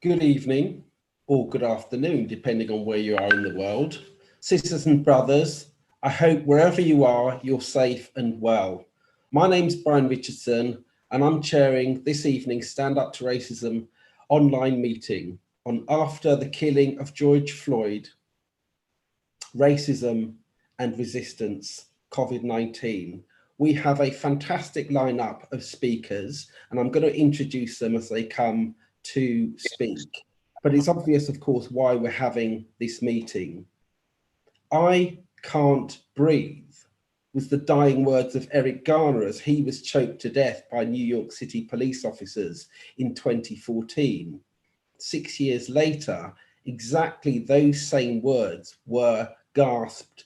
Good evening or good afternoon, depending on where you are in the world. Sisters and brothers, I hope wherever you are, you're safe and well. My name's Brian Richardson, and I'm chairing this evening's Stand Up to Racism online meeting on after the killing of George Floyd, racism and resistance, COVID-19. We have a fantastic lineup of speakers, and I'm going to introduce them as they come to speak. But it's obvious, of course, why we're having this meeting. I can't breathe was the dying words of Eric Garner as he was choked to death by New York City police officers in 2014. 6 years later, exactly those same words were gasped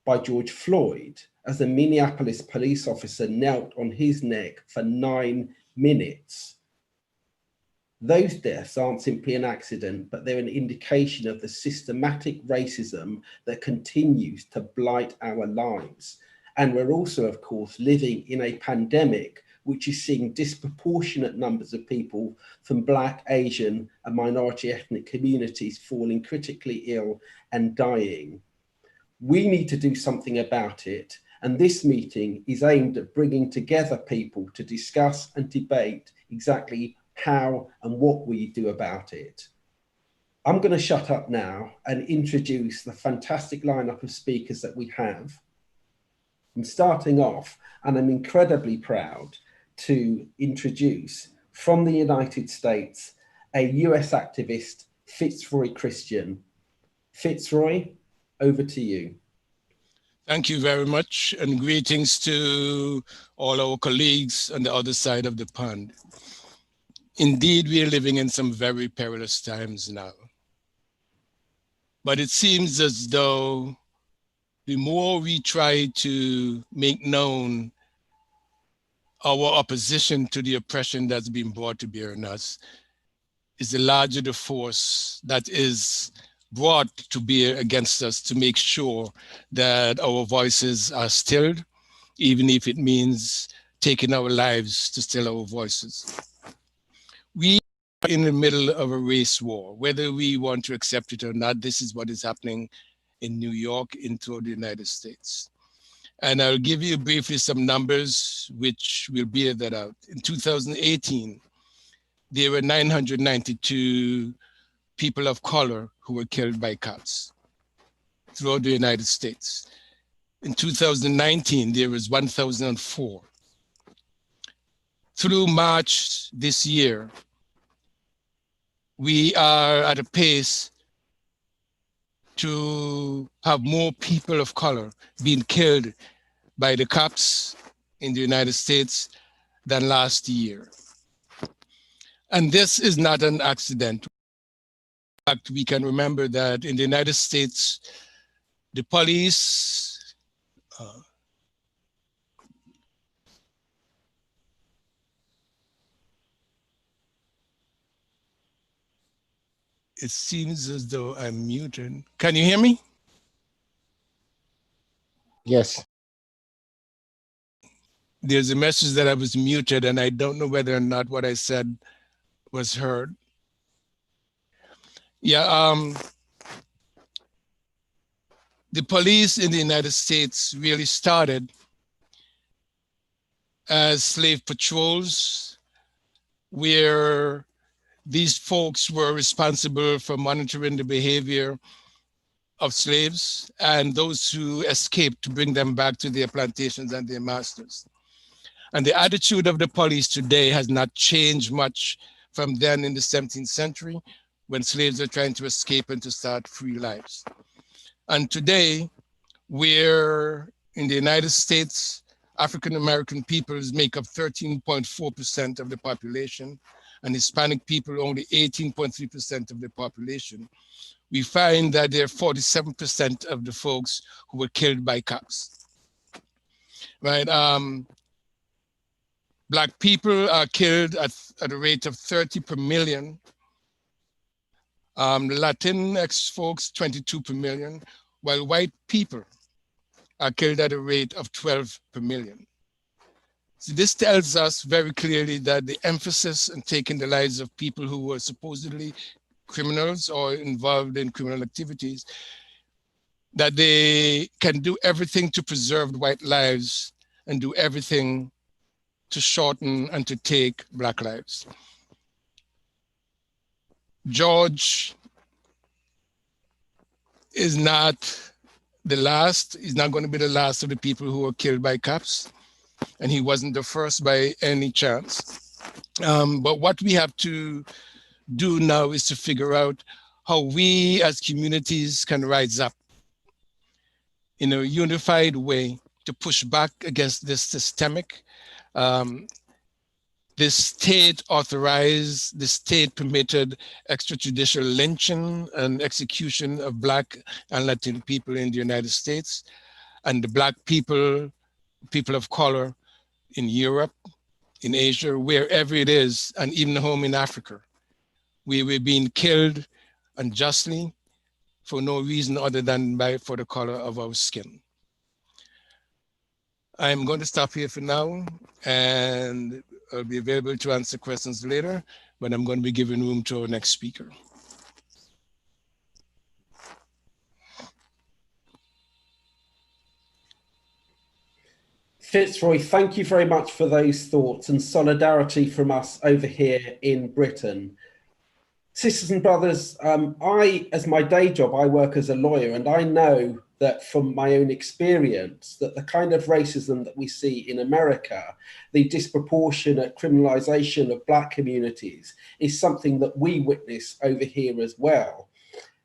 by George Floyd as a Minneapolis police officer knelt on his neck for 9 minutes. Those deaths aren't simply an accident, but they're an indication of the systematic racism that continues to blight our lives. And we're also, of course, living in a pandemic which is seeing disproportionate numbers of people from Black, Asian, and minority ethnic communities falling critically ill and dying. We need to do something about it. And this meeting is aimed at bringing together people to discuss and debate exactly how and what we do about it. I'm going to shut up now and introduce the fantastic lineup of speakers that we have. I'm starting off, and I'm incredibly proud to introduce from the United States, a US activist, Fitzroy Christian. Fitzroy, over to you. Thank you very much, and greetings to all our colleagues on the other side of the pond. Indeed, we are living in some very perilous times now. But it seems as though the more we try to make known our opposition to the oppression that's been brought to bear on us, is the larger the force that is brought to bear against us to make sure that our voices are stilled, even if it means taking our lives to still our voices. We are in the middle of a race war, whether we want to accept it or not. This is what is happening in New York, into the United States. And I'll give you briefly some numbers which will bear that out. In 2018, there were 992 people of color who were killed by cops throughout the United States. In 2019, there was 1,004. Through March this year, we are at a pace to have more people of color being killed by the cops in the United States than last year. And this is not an accident. In fact, we can remember that in the United States, the police, it seems as though I'm muted. Can you hear me? Yes. There's a message that I was muted, and I don't know whether or not what I said was heard. Yeah, the police in the United States really started as slave patrols, where these folks were responsible for monitoring the behavior of slaves and those who escaped to bring them back to their plantations and their masters. And the attitude of the police today has not changed much from then in the 17th century, when slaves are trying to escape and to start free lives. And today, we're in the United States, African-American peoples make up 13.4% of the population, and Hispanic people only 18.3% of the population. We find that there are 47% of the folks who were killed by cops, right? Black people are killed at a rate of 30 per million. Latinx folks, 22 per million, while white people are killed at a rate of 12 per million. So this tells us very clearly that the emphasis on taking the lives of people who were supposedly criminals or involved in criminal activities, that they can do everything to preserve white lives and do everything to shorten and to take Black lives. George is not the last, he's not going to be the last of the people who were killed by cops, and he wasn't the first by any chance. But what we have to do now is to figure out how we as communities can rise up in a unified way to push back against this systemic, this state authorized, this state permitted extrajudicial lynching and execution of Black and Latin people in the United States, and the Black people, people of color in Europe, in Asia, wherever it is, and even home in Africa. We were being killed unjustly for no reason other than for the color of our skin. I'm going to stop here for now, and I'll be available to answer questions later, but I'm going to be giving room to our next speaker. Fitzroy, thank you very much for those thoughts and solidarity from us over here in Britain. Sisters and brothers, as my day job, I work as a lawyer, and I know that from my own experience that the kind of racism that we see in America, the disproportionate criminalization of Black communities, is something that we witness over here as well.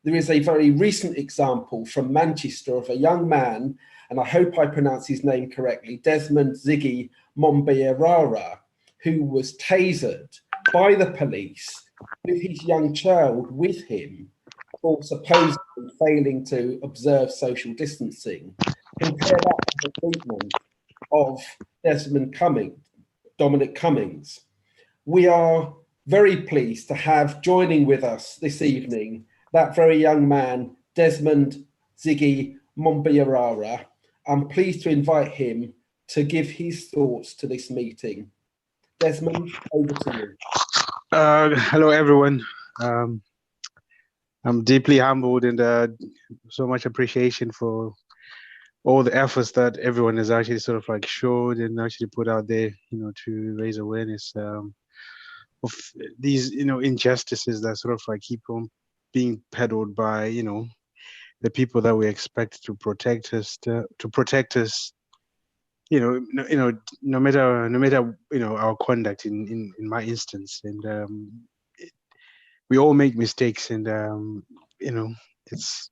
There is a very recent example from Manchester of a young man, and I hope I pronounce his name correctly, Desmond Ziggy Mombeyarara, who was tasered by the police with his young child with him for supposedly failing to observe social distancing. Compare that to the treatment of Dominic Cummings. We are very pleased to have joining with us this evening that very young man, Desmond Ziggy Mombeyarara. I'm pleased to invite him to give his thoughts to this meeting. Desmond, over to you. Hello, everyone. I'm deeply humbled and so much appreciation for all the efforts that everyone has actually sort of like showed and actually put out there, to raise awareness of these, injustices that sort of like keep on being peddled by, the people that we expect to protect us, no matter our conduct in my instance, and we all make mistakes, and it's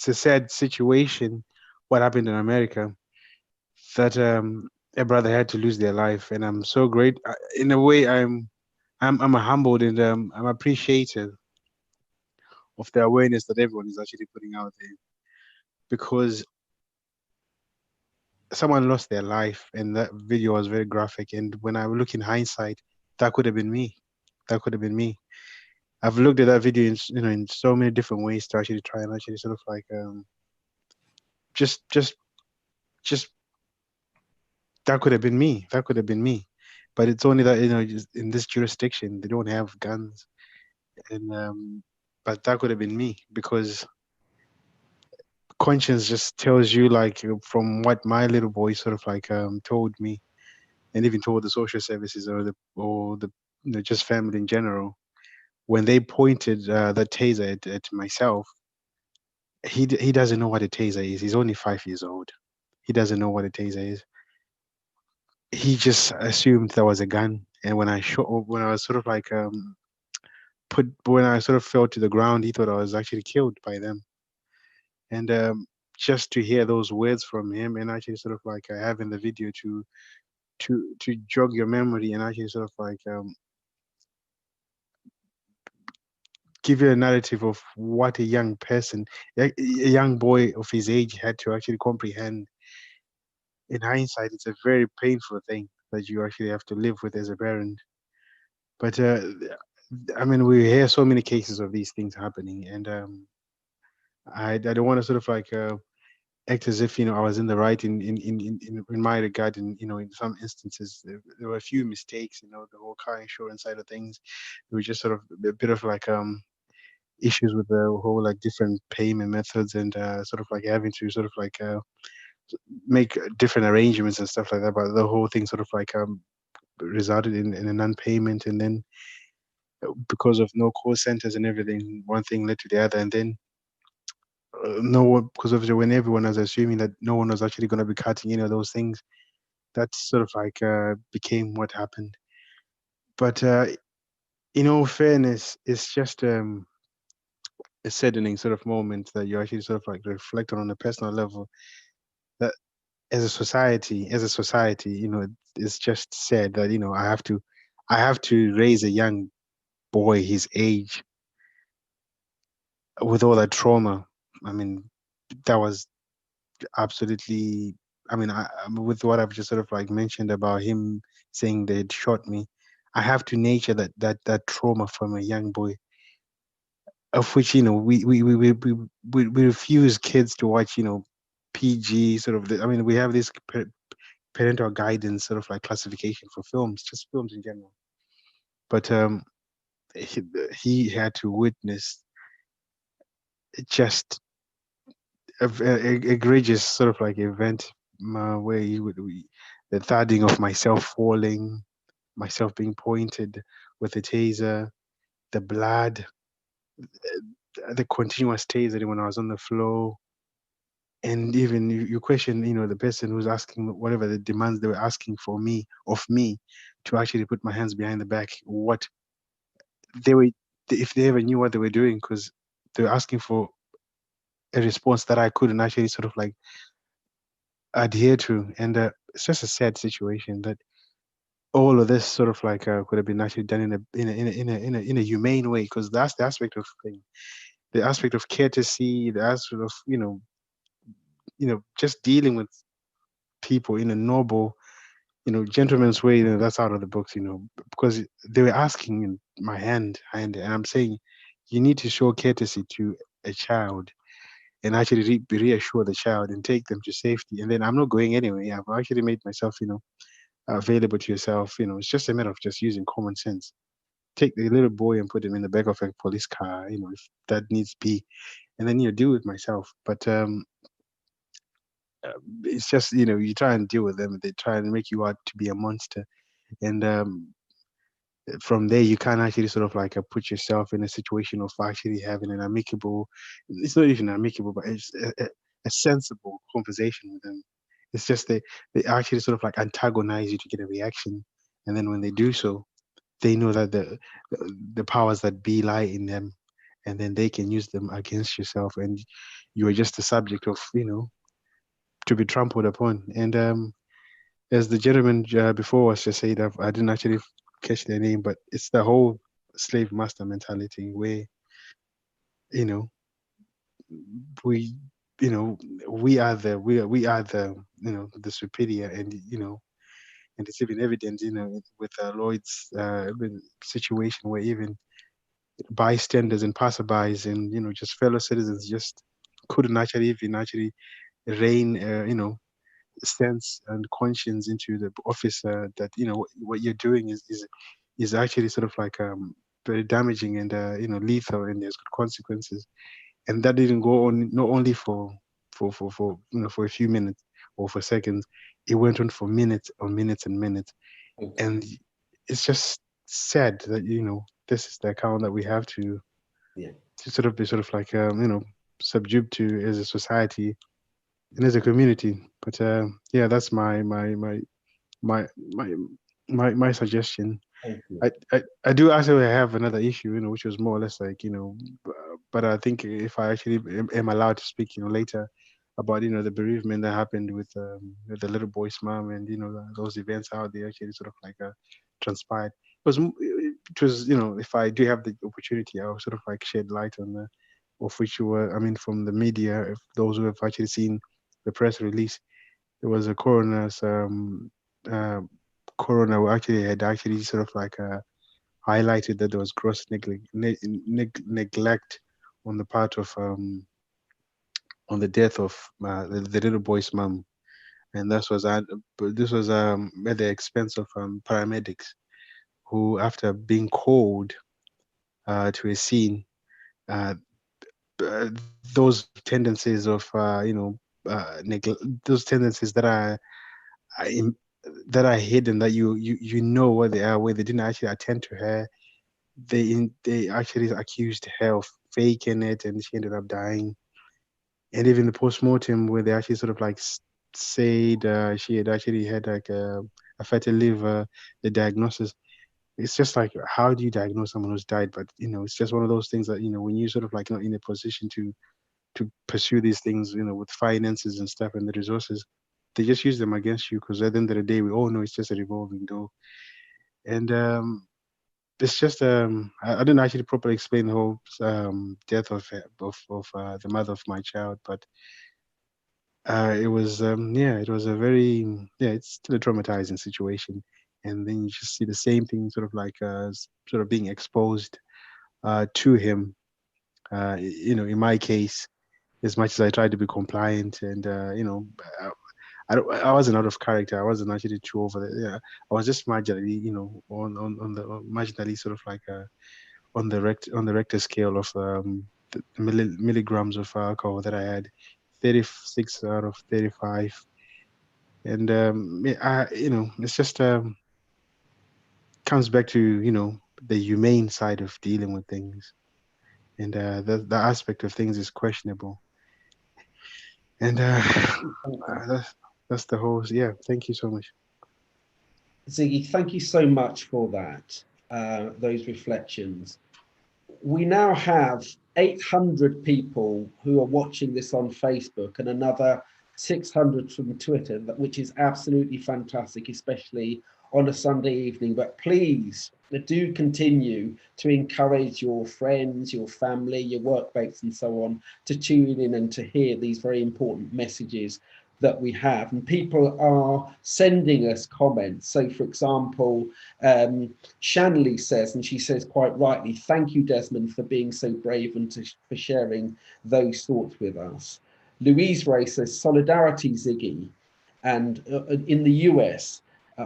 a sad situation what happened in America, that a brother had to lose their life, and I'm so great. In a way, I'm humbled, and I'm appreciative of the awareness that everyone is actually putting out there, because someone lost their life, and that video was very graphic. And when I look in hindsight, that could have been me. That could have been me. I've looked at that video in so many different ways to actually try and actually sort of like just that could have been me. That could have been me. But it's only that just in this jurisdiction they don't have guns, and but that could have been me, because conscience just tells you, like, from what my little boy sort of like told me, and even told the social services or the just family in general, when they pointed the taser at myself. He doesn't know what a taser is. He's only 5 years old. He doesn't know what a taser is. He just assumed there was a gun, and when I was sort of like when I sort of fell to the ground, he thought I was actually killed by them. And just to hear those words from him, and actually sort of like having the video to jog your memory, and actually sort of like give you a narrative of what a young person, a young boy of his age, had to actually comprehend. In hindsight, it's a very painful thing that you actually have to live with as a parent. But I mean, we hear so many cases of these things happening, and I don't want to sort of like act as if, I was in the right in my regard. And, in some instances, there were a few mistakes, the whole car insurance side of things. It was just sort of a bit of like, issues with the whole like different payment methods, and sort of like having to sort of like make different arrangements and stuff like that. But the whole thing sort of like resulted in a non-payment, and then because of no call centers and everything, one thing led to the other, and then no one, because obviously when everyone was assuming that no one was actually going to be cutting any of those things, that sort of like became what happened. But in all fairness, it's just a saddening sort of moment that you actually sort of like reflect on a personal level, that as a society, it's just sad that, I have to raise a young boy his age with all that trauma. I mean, that was absolutely. I mean, with what I've just sort of like mentioned about him saying they'd shot me, I have to nurture that trauma from a young boy, of which, we refuse kids to watch, PG sort of. I mean, we have this parental guidance sort of like classification for films, just films in general. But he, he had to witness just egregious sort of like event, where the thudding of myself falling, myself being pointed with a taser, the blood, the continuous tasering when I was on the floor. And even you question, the person who's asking whatever the demands they were asking of me, to actually put my hands behind the back. What they were, if they ever knew what they were doing, because they were asking for a response that I couldn't actually sort of like adhere to. And it's just a sad situation that all of this sort of like could have been actually done in a humane way, because that's the aspect of thing, the aspect of courtesy, the aspect of just dealing with people in a noble, gentleman's way. That's out of the books, because they were asking in my hand, and I'm saying you need to show courtesy to a child, and actually reassure the child and take them to safety. And then I'm not going anyway. I've actually made myself, available to yourself. It's just a matter of just using common sense. Take the little boy and put him in the back of a police car, if that needs be, and then deal with myself. But it's just, you try and deal with them, they try and make you out to be a monster, and from there you can't actually sort of like put yourself in a situation of actually having an amicable, it's not even amicable, but it's a sensible conversation with them. It's just they actually sort of like antagonize you to get a reaction, and then when they do so, they know that the powers that be lie in them, and then they can use them against yourself, and you are just a subject of, to be trampled upon. And as the gentleman before us just said, I didn't actually catch their name, but it's the whole slave master mentality where, you know, we, we are the, the superior, and, and it's even evident, with Lloyd's situation, where even bystanders and passerbys and, just fellow citizens just couldn't actually rein, sense and conscience into the officer that, what you're doing is actually sort of like very damaging, and lethal, and there's good consequences. And that didn't go on not only for a few minutes or for seconds. It went on for minutes on minutes and minutes. Okay. And it's just sad that, this is the account that we have to Yeah. sort of be sort of like subdued to as a society and as a community. But yeah, that's my my my suggestion. Thank you. I do actually have another issue, which was more or less like, but I think if I actually am allowed to speak, later about, the bereavement that happened with the little boy's mom, and, those events, how they actually sort of like transpired. It was, if I do have the opportunity, I'll sort of like shed light on of which were, I mean, from the media, if those who have actually seen the press release, there was a coroner's uh, coroner who actually had actually sort of like highlighted that there was gross neglect on the part of on the death of the little boy's mom, and this was at the expense of paramedics, who, after being called to a scene, those tendencies of those tendencies that are hidden, that you know where they are, where they didn't actually attend to her. They actually accused her of faking it, and she ended up dying. And even the post-mortem, where they actually sort of like said she had actually had like a fatty liver, the diagnosis. It's just like, how do you diagnose someone who's died? But it's just one of those things that when you sort of like not in a position to pursue these things, with finances and stuff and the resources, they just use them against you, because at the end of the day, we all know it's just a revolving door. And it's just I didn't actually properly explain the whole death of the mother of my child, but it was it was a very it's still a traumatizing situation. And then you just see the same thing sort of like sort of being exposed to him. In my case, as much as I tried to be compliant, and I wasn't out of character. I wasn't actually too over it. Yeah, I was just marginally, on the marginally sort of like on the Richter scale of the milligrams of alcohol that I had, 36 out of 35, and it's just comes back to the humane side of dealing with things, and the aspect of things is questionable, and that's the whole. Yeah, thank you so much, Ziggy. Thank you so much for that. Those reflections. We now have 800 people who are watching this on Facebook, and another 600 from Twitter, which is absolutely fantastic, especially on a Sunday evening. But please do continue to encourage your friends, your family, your workmates and so on to tune in and to hear these very important messages that we have. And people are sending us comments. So for example, Shanley says, and she says quite rightly, thank you, Desmond, for being so brave and for sharing those thoughts with us. Louise Ray says, solidarity, Ziggy. And in the US,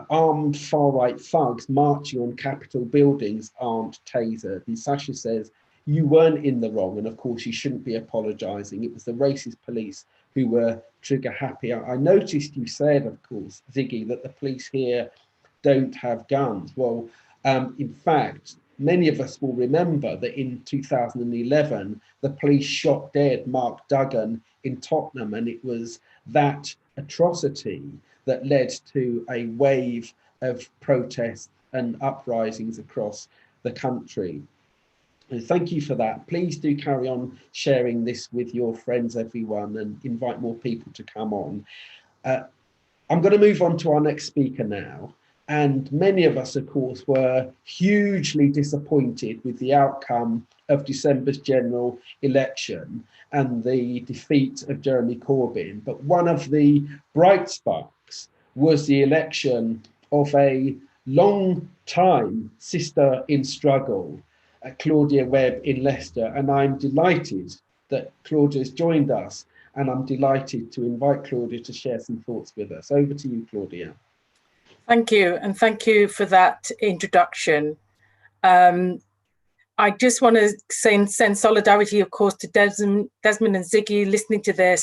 armed far-right thugs marching on Capitol buildings aren't tasered. And Sasha says, you weren't in the wrong, and of course you shouldn't be apologizing. It was the racist police who were trigger happy. I noticed you said, of course, Ziggy, that the police here don't have guns. Well, in fact, many of us will remember that in 2011, the police shot dead Mark Duggan in Tottenham, and it was that atrocity that led to a wave of protests and uprisings across the country. Thank you for that. Please do carry on sharing this with your friends, everyone, and invite more people to come on. I'm going to move on to our next speaker now. And many of us, of course, were hugely disappointed with the outcome of December's general election and the defeat of Jeremy Corbyn. But one of the bright sparks was the election of a long-time sister in struggle, Claudia Webbe in Leicester, and I'm delighted that Claudia has joined us, and I'm delighted to invite Claudia to share some thoughts with us. Over to you, Claudia. Thank you, and thank you for that introduction. I just want to send solidarity, of course, to Desmond and Ziggy. Listening to their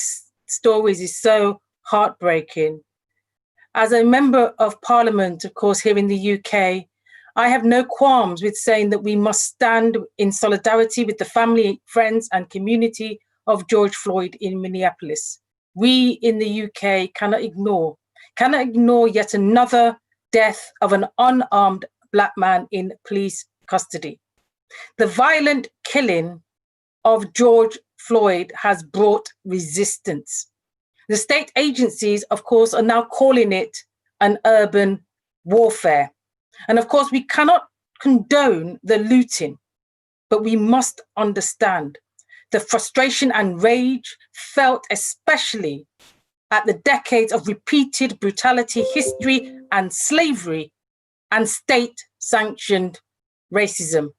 stories is so heartbreaking. As a member of Parliament, of course, here in the UK, I have no qualms with saying that we must stand in solidarity with the family, friends and community of George Floyd in Minneapolis. We in the UK cannot ignore yet another death of an unarmed Black man in police custody. The violent killing of George Floyd has brought resistance. The state agencies, of course, are now calling it an urban warfare. And of course, we cannot condone the looting, but we must understand the frustration and rage felt especially at the decades of repeated brutality, history and slavery and state-sanctioned racism.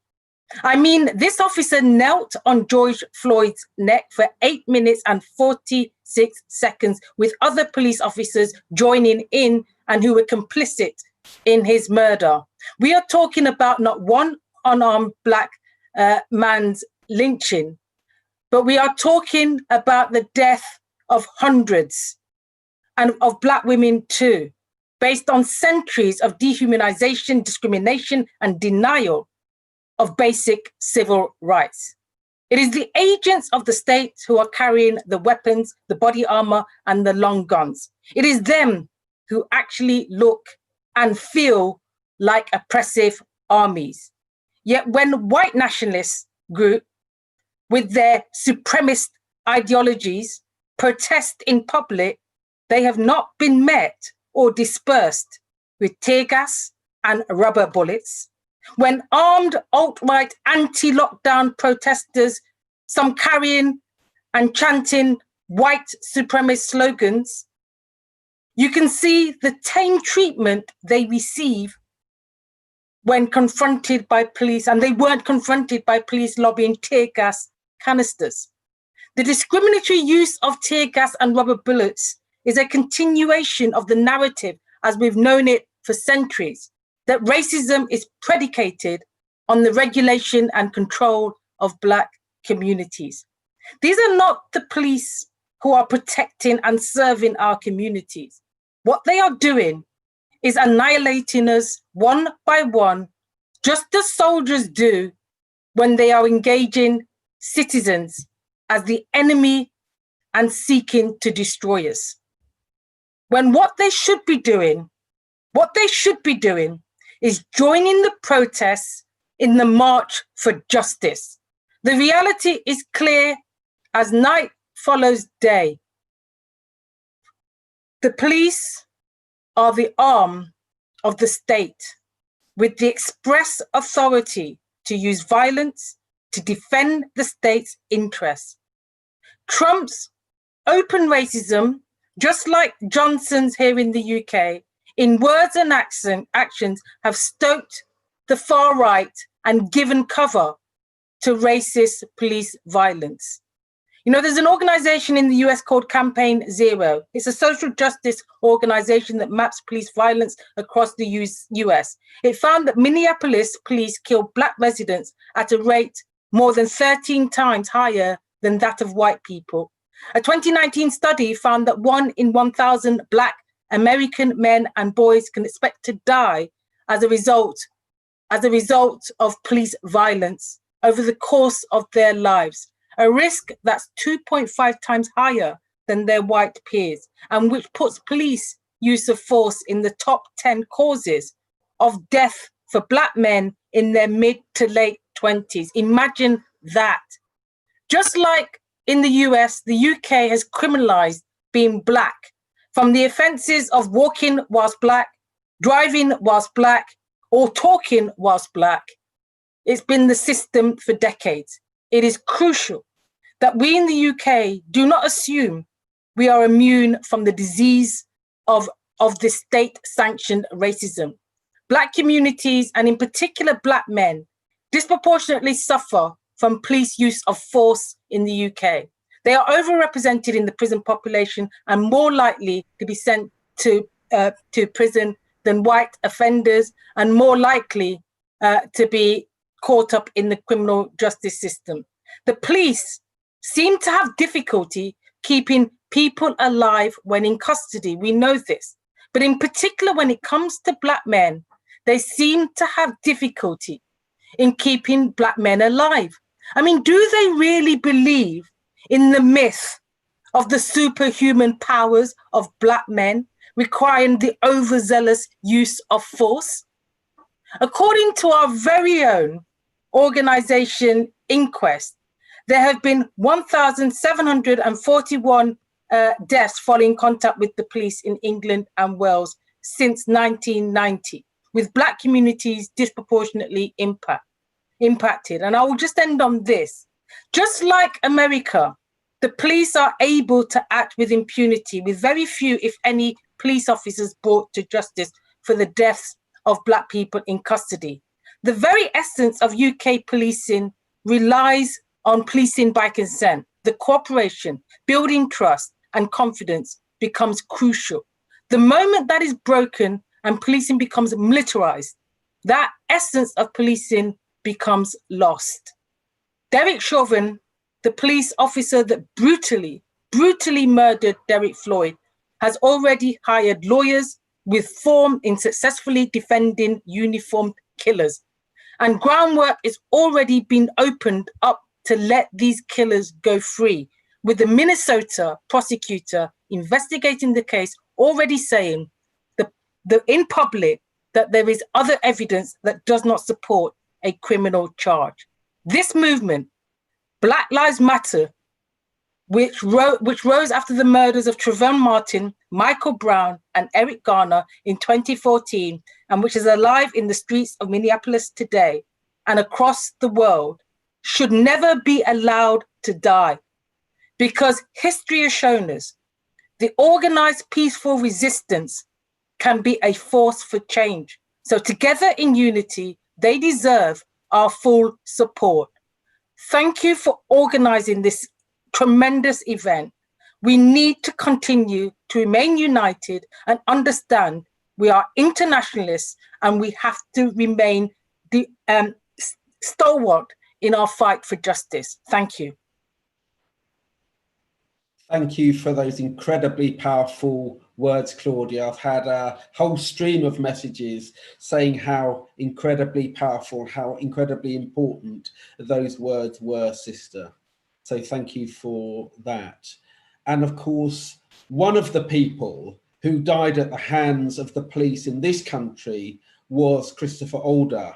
I mean, this officer knelt on George Floyd's neck for 8 minutes and 46 seconds with other police officers joining in and who were complicit in his murder. We are talking about not one unarmed Black man's lynching, but we are talking about the death of hundreds and of Black women too, based on centuries of dehumanization, discrimination, and denial of basic civil rights. It is the agents of the state who are carrying the weapons, the body armor, and the long guns. It is them who actually look and feel like oppressive armies. Yet when white nationalists group with their supremacist ideologies protest in public, they have not been met or dispersed with tear gas and rubber bullets. When armed alt-right anti-lockdown protesters, some carrying and chanting white supremacist slogans, you can see the tame treatment they receive when confronted by police, and they weren't confronted by police lobbying tear gas canisters. The discriminatory use of tear gas and rubber bullets is a continuation of the narrative as we've known it for centuries, that racism is predicated on the regulation and control of Black communities. These are not the police who are protecting and serving our communities. What they are doing is annihilating us one by one, just as soldiers do when they are engaging citizens as the enemy and seeking to destroy us. When what they should be doing is joining the protests in the march for justice. The reality is clear as night follows day. The police are the arm of the state with the express authority to use violence to defend the state's interests. Trump's open racism, just like Johnson's here in the UK, in words and actions have stoked the far right and given cover to racist police violence. You know, there's an organization in the US called Campaign Zero. It's a social justice organization that maps police violence across the US. It found that Minneapolis police killed Black residents at a rate more than 13 times higher than that of white people. A 2019 study found that 1 in 1,000 Black American men and boys can expect to die as a result of police violence over the course of their lives, a risk that's 2.5 times higher than their white peers, and which puts police use of force in the top 10 causes of death for Black men in their mid to late 20s. Imagine that. Just like in the US, the UK has criminalized being Black, from the offenses of walking whilst Black, driving whilst Black, or talking whilst Black. It's been the system for decades. It is crucial that we in the UK do not assume we are immune from the disease of this state-sanctioned racism. Black communities, and in particular Black men, disproportionately suffer from police use of force in the UK. They are overrepresented in the prison population and more likely to be sent to prison than white offenders, and more likely to be caught up in the criminal justice system. The police seem to have difficulty keeping people alive when in custody. We know this. But in particular, when it comes to Black men, they seem to have difficulty in keeping Black men alive. I mean, do they really believe in the myth of the superhuman powers of Black men requiring the overzealous use of force? According to our very own organization Inquest, there have been 1,741 deaths following contact with the police in England and Wales since 1990, with Black communities disproportionately impacted. And I will just end on this. Just like America, the police are able to act with impunity, with very few, if any, police officers brought to justice for the deaths of Black people in custody. The very essence of UK policing relies on policing by consent. The cooperation, building trust and confidence becomes crucial. The moment that is broken and policing becomes militarized, that essence of policing becomes lost. Derek Chauvin, the police officer that brutally murdered Derek Floyd, has already hired lawyers with form in successfully defending uniformed killers. And groundwork is already been opened up to let these killers go free, with the Minnesota prosecutor investigating the case already saying in public that there is other evidence that does not support a criminal charge. This movement, Black Lives Matter, which rose after the murders of Trayvon Martin, Michael Brown, and Eric Garner in 2014, and which is alive in the streets of Minneapolis today and across the world, should never be allowed to die. Because history has shown us the organized peaceful resistance can be a force for change. So together in unity, they deserve our full support. Thank you for organizing this tremendous event. We need to continue to remain united and understand we are internationalists and we have to remain stalwart in our fight for justice. Thank you. Thank you for those incredibly powerful words, Claudia. I've had a whole stream of messages saying how incredibly powerful, how incredibly important those words were, sister. So thank you for that. And of course, one of the people who died at the hands of the police in this country was Christopher Alder.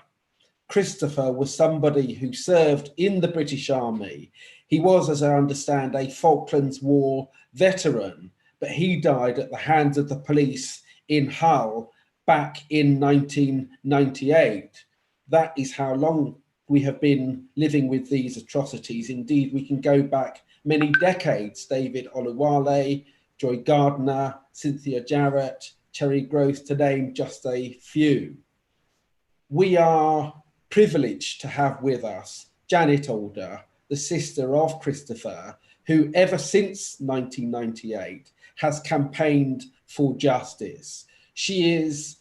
Christopher was somebody who served in the British Army. He was, as I understand, a Falklands War veteran, but he died at the hands of the police in Hull back in 1998. That is how long we have been living with these atrocities. Indeed, we can go back many decades. David Oluwale, Joy Gardner, Cynthia Jarrett, Cherry Gross, to name just a few. We are privileged to have with us Janet Alder, the sister of Christopher, who ever since 1998 has campaigned for justice. She is,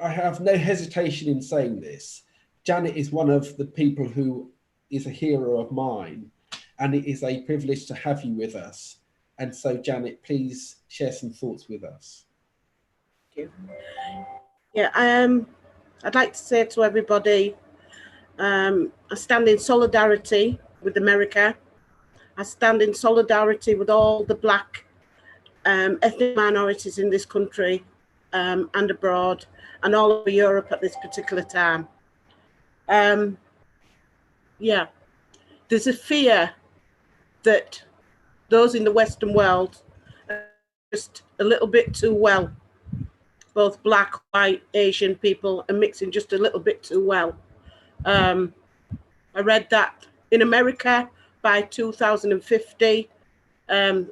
I have no hesitation in saying this, Janet is one of the people who is a hero of mine, and it is a privilege to have you with us. And so, Janet, please share some thoughts with us. Thank you. Yeah, I'd like to say to everybody, I stand in solidarity with America. I stand in solidarity with all the Black ethnic minorities in this country and abroad and all over Europe at this particular time. Yeah, there's a fear that those in the Western world are just a little bit too well, both Black, white, Asian people, and mixing just a little bit too well. I read that in America by 2050,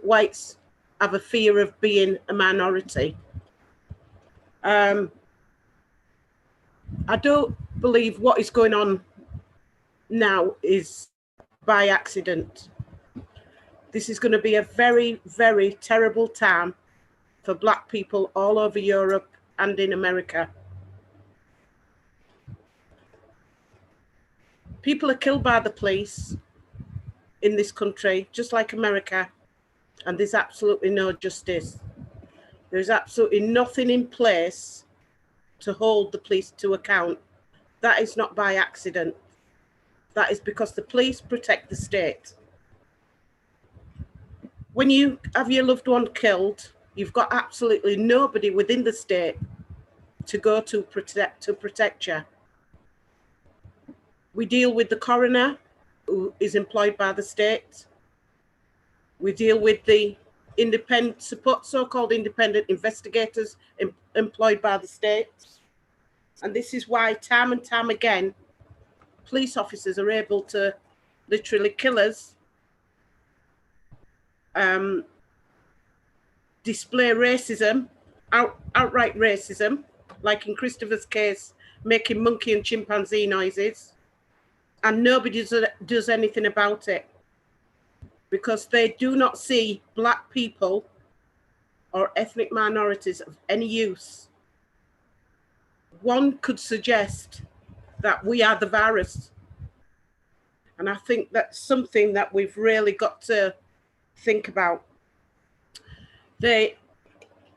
whites have a fear of being a minority. I don't believe what is going on now is by accident. This is going to be a very, very terrible time for Black people all over Europe and in America. People are killed by the police in this country, just like America, and there's absolutely no justice. There's absolutely nothing in place to hold the police to account. That is not by accident. That is because the police protect the state. When you have your loved one killed, you've got absolutely nobody within the state to go to protect you. We deal with the coroner, who is employed by the state. We deal with the independent support, so-called independent investigators employed by the state. And this is why time and time again, police officers are able to literally kill us, display racism, outright racism, like in Christopher's case, making monkey and chimpanzee noises, and nobody does anything about it because they do not see Black people or ethnic minorities of any use. One could suggest that we are the virus. And I think that's something that we've really got to think about. They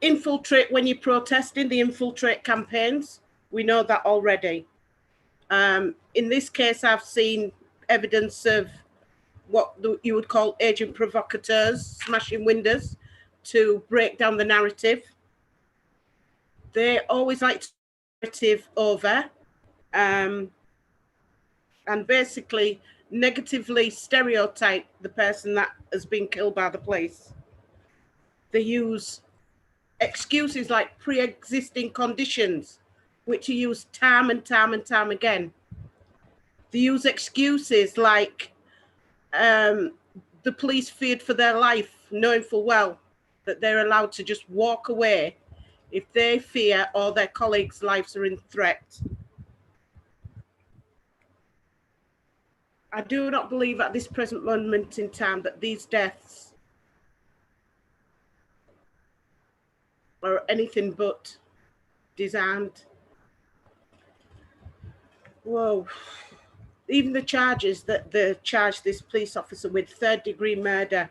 infiltrate when you're protesting, they infiltrate campaigns. We know that already. In this case, I've seen evidence of what you would call agent provocateurs smashing windows to break down the narrative. They always like to narrative over and basically negatively stereotype the person that has been killed by the police. They use excuses like pre-existing conditions, which are used time and time and time again. They use excuses like the police feared for their life, knowing full well that they're allowed to just walk away if they fear or their colleagues' lives are in threat. I do not believe at this present moment in time that these deaths are anything but designed. Whoa. Even the charges that they charged this police officer with, third-degree murder.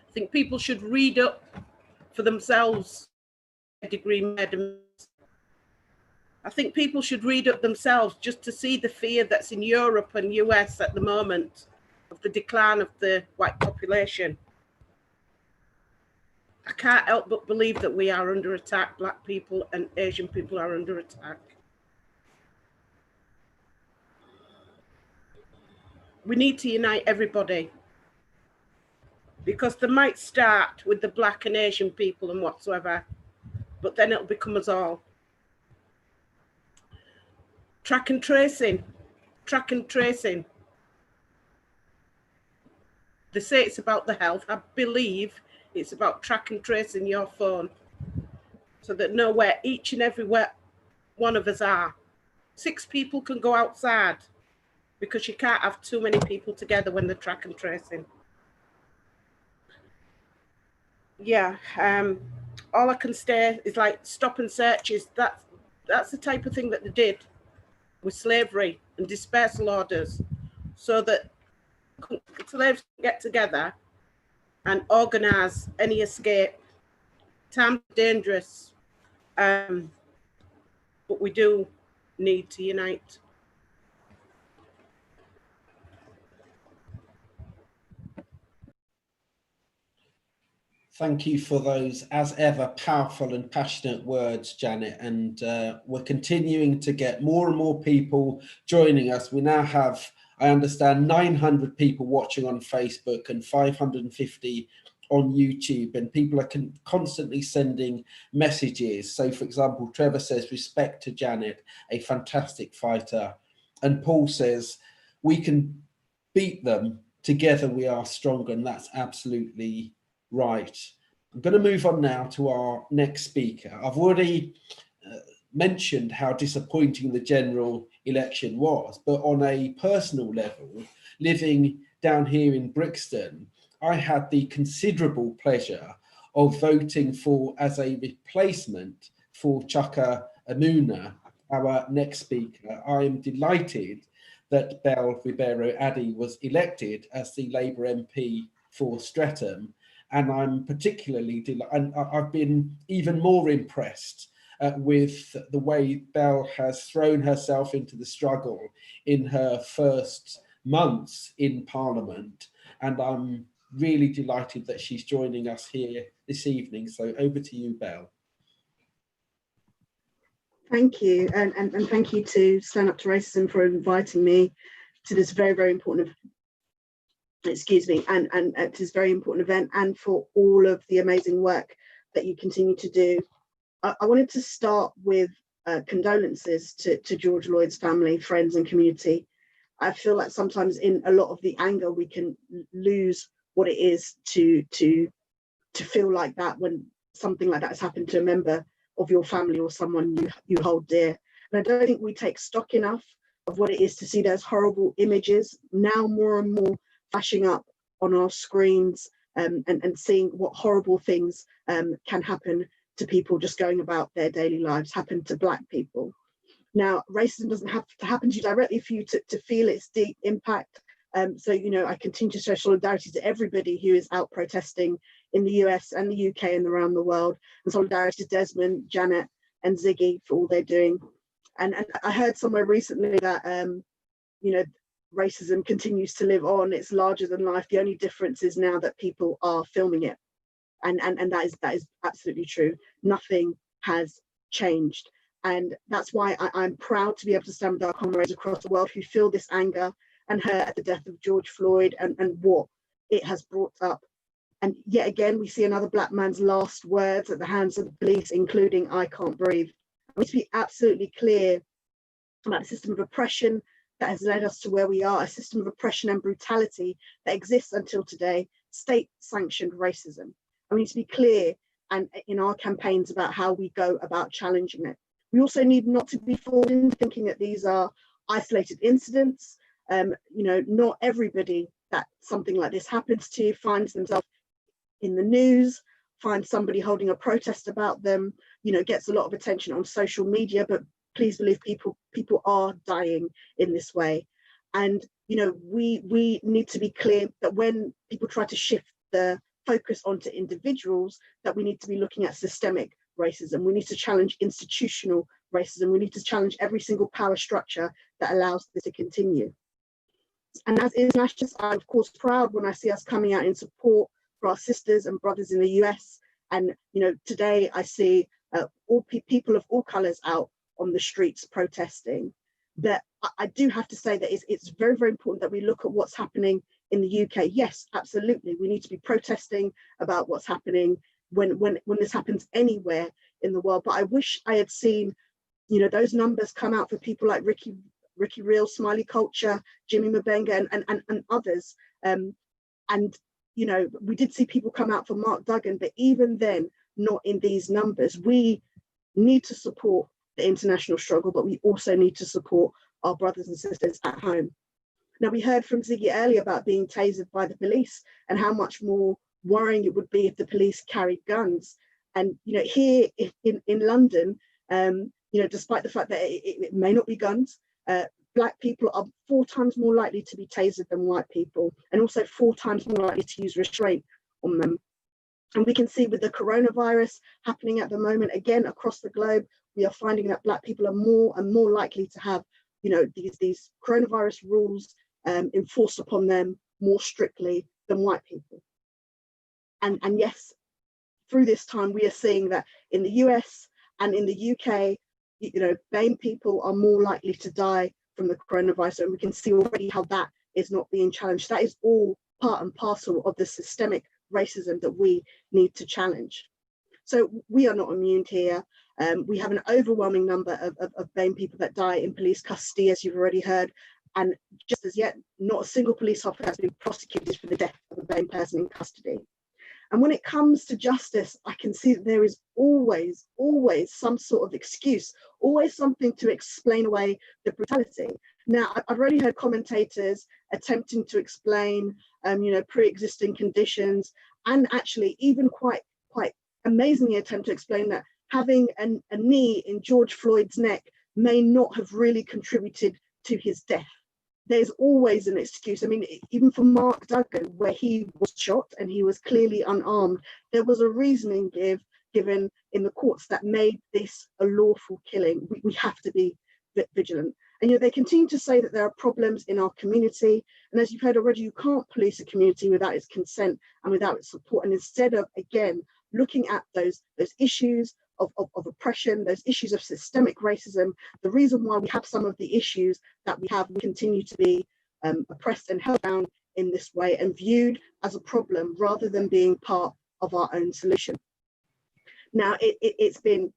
I think people should read up for themselves third-degree murder. I think people should read up themselves just to see the fear that's in Europe and US at the moment of the decline of the white population. I can't help but believe that we are under attack. Black people and Asian people are under attack. We need to unite everybody because they might start with the Black and Asian people and whatsoever, but then it'll become us all. Track and tracing. They say it's about the health. I believe it's about track and tracing your phone so that know where each and every one of us are. 6 people can go outside because you can't have too many people together when they're track and tracing. Yeah, all I can say is like stop and searches. That's the type of thing that they did with slavery and dispersal orders, so that slaves can get together and organize any escape. Time's dangerous, but we do need to unite. Thank you for those, as ever, powerful and passionate words, Janet. And we're continuing to get more and more people joining us. We now have, I understand, 900 people watching on Facebook and 550 on YouTube. And people are constantly sending messages. So, for example, Trevor says, respect to Janet, a fantastic fighter. And Paul says, we can beat them. Together we are stronger. And that's absolutely right. I'm going to move on now to our next speaker. I've already mentioned how disappointing the general election was, but on a personal level, living down here in Brixton, I had the considerable pleasure of voting for as a replacement for Chuka Amuna, our next speaker. I am delighted that Belle Ribeiro-Addy was elected as the Labour MP for Streatham. And I'm particularly delighted, and I've been even more impressed with the way Belle has thrown herself into the struggle in her first months in Parliament. And I'm really delighted that she's joining us here this evening. So over to you, Belle. Thank you. And thank you to Stand Up to Racism for inviting me to this very, very important and to this very important event, and for all of the amazing work that you continue to do. I wanted to start with condolences to George Floyd's family, friends and community. I feel like sometimes in a lot of the anger we can lose what it is to feel like that when something like that has happened to a member of your family or someone you hold dear. And I don't think we take stock enough of what it is to see those horrible images now more and more flashing up on our screens, and seeing what horrible things can happen to people just going about their daily lives, happen to Black people. Now, racism doesn't have to happen to you directly for you to feel its deep impact. So, you know, I continue to show solidarity to everybody who is out protesting in the US and the UK and around the world, and solidarity to Desmond, Janet and Ziggy for all they're doing. And I heard somewhere recently that, you know, racism continues to live on. It's larger than life. The only difference is now that people are filming it. And that is absolutely true. Nothing has changed. And that's why I'm proud to be able to stand with our comrades across the world who feel this anger and hurt at the death of George Floyd and what it has brought up. And yet again, we see another Black man's last words at the hands of the police, including "I can't breathe." We need to be absolutely clear about the system of oppression that has led us to where we are, a system of oppression and brutality that exists until today, state-sanctioned racism. And we need to be clear and in our campaigns about how we go about challenging it. We also need not to be fooled into thinking that these are isolated incidents. You know, not everybody that something like this happens to finds themselves in the news, finds somebody holding a protest about them, you know, gets a lot of attention on social media, but please believe people are dying in this way. And, you know, we need to be clear that when people try to shift the focus onto individuals, that we need to be looking at systemic racism. We need to challenge institutional racism. We need to challenge every single power structure that allows this to continue. And as internationalists, I'm of course proud when I see us coming out in support for our sisters and brothers in the US. And, you know, today I see all people of all colors out on the streets protesting. That I do have to say that it's very, very important that we look at what's happening in the UK. Yes, absolutely. We need to be protesting about what's happening when this happens anywhere in the world. But I wish I had seen, you know, those numbers come out for people like Ricky Real, Smiley Culture, Jimmy Mabenga, and others. And, you know, we did see people come out for Mark Duggan, but even then, not in these numbers. We need to support the international struggle, but we also need to support our brothers and sisters at home. Now, we heard from Ziggy earlier about being tasered by the police and how much more worrying it would be if the police carried guns. And, you know, here in London, you know, despite the fact that it may not be guns, Black people are 4 times more likely to be tasered than white people, and also 4 times more likely to use restraint on them. And we can see with the coronavirus happening at the moment, again, across the globe, we are finding that Black people are more and more likely to have, you know, these coronavirus rules enforced upon them more strictly than white people. And yes, through this time, we are seeing that in the US and in the UK, you know, BAME people are more likely to die from the coronavirus. And we can see already how that is not being challenged. That is all part and parcel of the systemic racism that we need to challenge. So we are not immune here. We have an overwhelming number of BAME people that die in police custody, as you've already heard. And just as yet, not a single police officer has been prosecuted for the death of a BAME person in custody. And when it comes to justice, I can see that there is always some sort of excuse, always something to explain away the brutality. Now, I've already heard commentators attempting to explain, you know, pre-existing conditions, and actually even quite amazingly attempt to explain that having a knee in George Floyd's neck may not have really contributed to his death. There's always an excuse. I mean, even for Mark Duggan, where he was shot and he was clearly unarmed, there was a reasoning given in the courts that made this a lawful killing. We have to be vigilant. And, you know, they continue to say that there are problems in our community. And as you've heard already, you can't police a community without its consent and without its support. And instead of, again, looking at those issues of oppression, those issues of systemic racism, the reason why we have some of the issues that we have, we continue to be oppressed and held down in this way and viewed as a problem rather than being part of our own solution. Now, it's been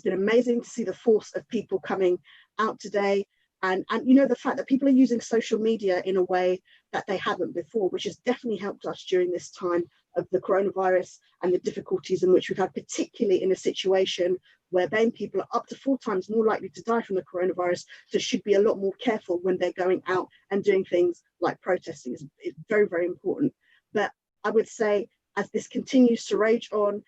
amazing to see the force of people coming out today, and you know, the fact that people are using social media in a way that they haven't before, which has definitely helped us during this time of the coronavirus and the difficulties in which we've had, particularly in a situation where BAME people are up to 4 times more likely to die from the coronavirus, so should be a lot more careful when they're going out and doing things like protesting. It's very, very important. But I would say, as this continues to rage on,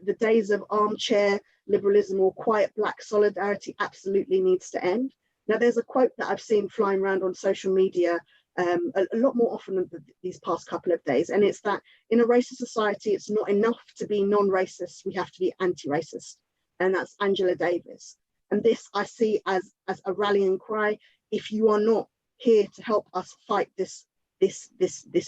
the days of armchair liberalism or quiet black solidarity absolutely needs to end. Now, there's a quote that I've seen flying around on social media a lot more often than these past couple of days, and it's that in a racist society, it's not enough to be non-racist, we have to be anti-racist, and that's Angela Davis. And this I see as a rallying cry. If you are not here to help us fight this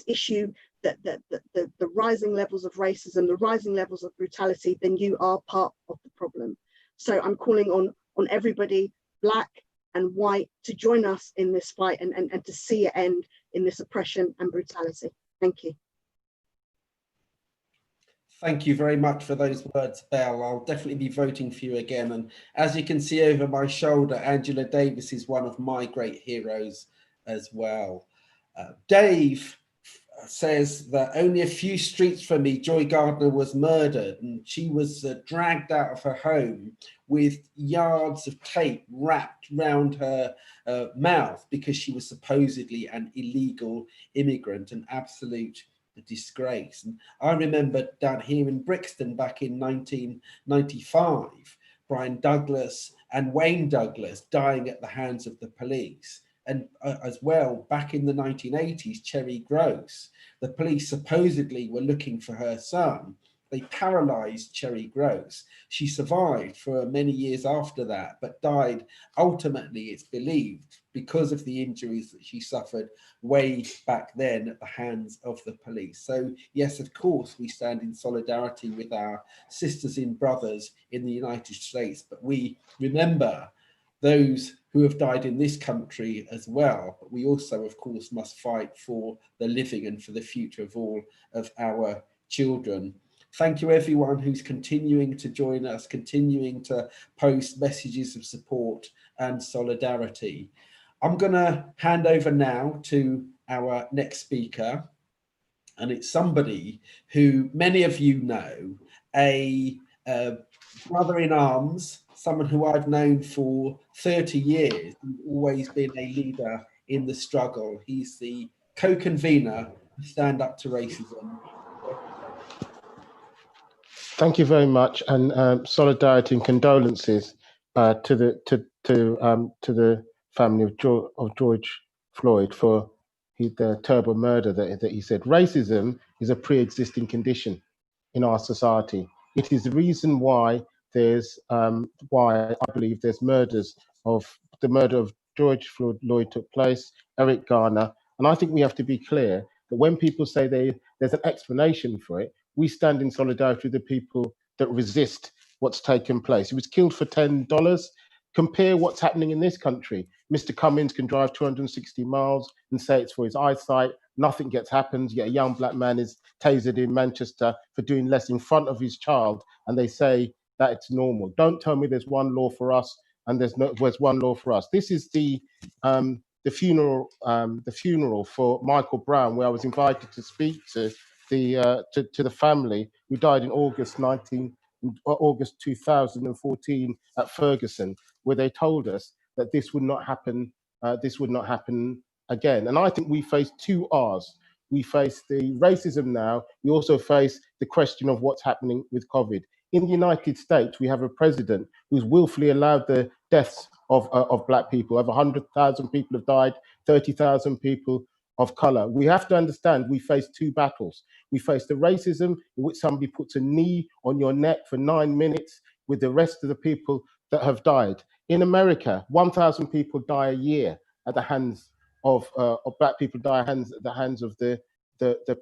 issue, that the rising levels of racism, the rising levels of brutality, then you are part of the problem. So I'm calling on everybody, black and white, to join us in this fight and to see it end in this oppression and brutality. Thank you. Thank you very much for those words, Belle. I'll definitely be voting for you again. And as you can see over my shoulder, Angela Davis is one of my great heroes as well. Dave says that only a few streets from me, Joy Gardner was murdered, and she was dragged out of her home with yards of tape wrapped round her mouth because she was supposedly an illegal immigrant, an absolute disgrace. And I remember down here in Brixton back in 1995, Brian Douglas and Wayne Douglas dying at the hands of the police. And as well, back in the 1980s, Cherry Gross, the police supposedly were looking for her son. They paralyzed Cherry Gross. She survived for many years after that, but died ultimately, it's believed, because of the injuries that she suffered way back then at the hands of the police. So yes, of course, we stand in solidarity with our sisters and brothers in the United States, but we remember those who have died in this country as well. But we also, of course, must fight for the living and for the future of all of our children. Thank you everyone who's continuing to join us, continuing to post messages of support and solidarity. I'm gonna hand over now to our next speaker, and it's somebody who many of you know, a brother in arms, someone who I've known for 30 years, who's always been a leader in the struggle. He's the co-convenor of Stand Up to Racism. Thank you very much, and solidarity and condolences to the family of George Floyd for the terrible murder that he said. Racism is a pre-existing condition in our society. It is the reason why why I believe there's the murder of George Floyd took place, Eric Garner, and I think we have to be clear that when people say there's an explanation for it, we stand in solidarity with the people that resist what's taken place. He was killed for $10. Compare what's happening in this country. Mr. Cummins can drive 260 miles and say it's for his eyesight. Nothing happens, yet a young black man is tasered in Manchester for doing less in front of his child, and they say that it's normal. Don't tell me there's one law for us and there's one law for us. This is the funeral for Michael Brown, where I was invited to speak to the family who died in August 2014 at Ferguson, where they told us that this would not happen. This would not happen again. And I think we face two R's. We face the racism now. We also face the question of what's happening with COVID. In the United States, we have a president who's willfully allowed the deaths of black people. Over 100,000 people have died, 30,000 people of color. We have to understand we face two battles. We face the racism in which somebody puts a knee on your neck for 9 minutes with the rest of the people that have died. In America, 1,000 people die a year at the hands of black people die at the hands of the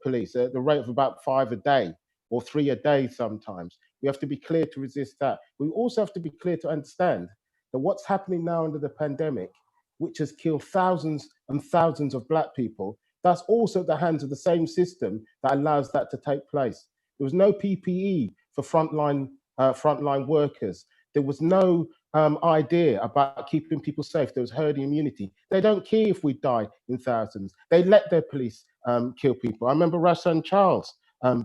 police. The rate of about 5 a day or 3 a day sometimes. We have to be clear to resist that. We also have to be clear to understand that what's happening now under the pandemic, which has killed thousands and thousands of black people, that's also at the hands of the same system that allows that to take place. There was no PPE for frontline workers. There was no idea about keeping people safe. There was herd immunity. They don't care if we die in thousands. They let their police kill people. I remember Rashan Charles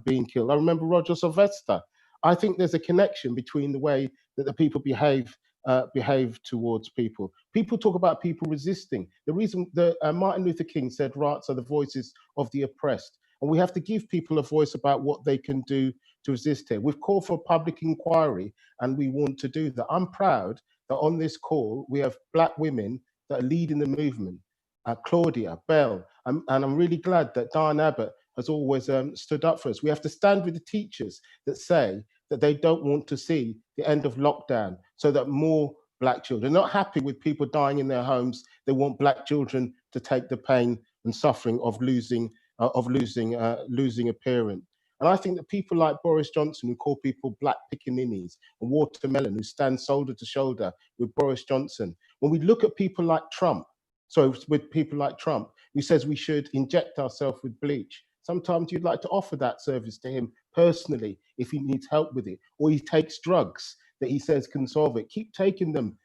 being killed. I remember Roger Sylvester. I think there's a connection between the way that the people behave towards people. People talk about people resisting. The reason that Martin Luther King said rights are the voices of the oppressed. And we have to give people a voice about what they can do to resist here. We've called for a public inquiry and we want to do that. I'm proud that on this call, we have Black women that are leading the movement. Claudia, Belle, and I'm really glad that Diane Abbott has always stood up for us. We have to stand with the teachers that say that they don't want to see the end of lockdown so that more Black children are not happy with people dying in their homes. They want Black children to take the pain and suffering of losing a parent. And I think that people like Boris Johnson, who call people Black pickaninnies, and Watermelon, who stand shoulder to shoulder with Boris Johnson, when we look at people like Trump, who says we should inject ourselves with bleach, sometimes you'd like to offer that service to him personally if he needs help with it, or he takes drugs that he says can solve it. Keep taking them,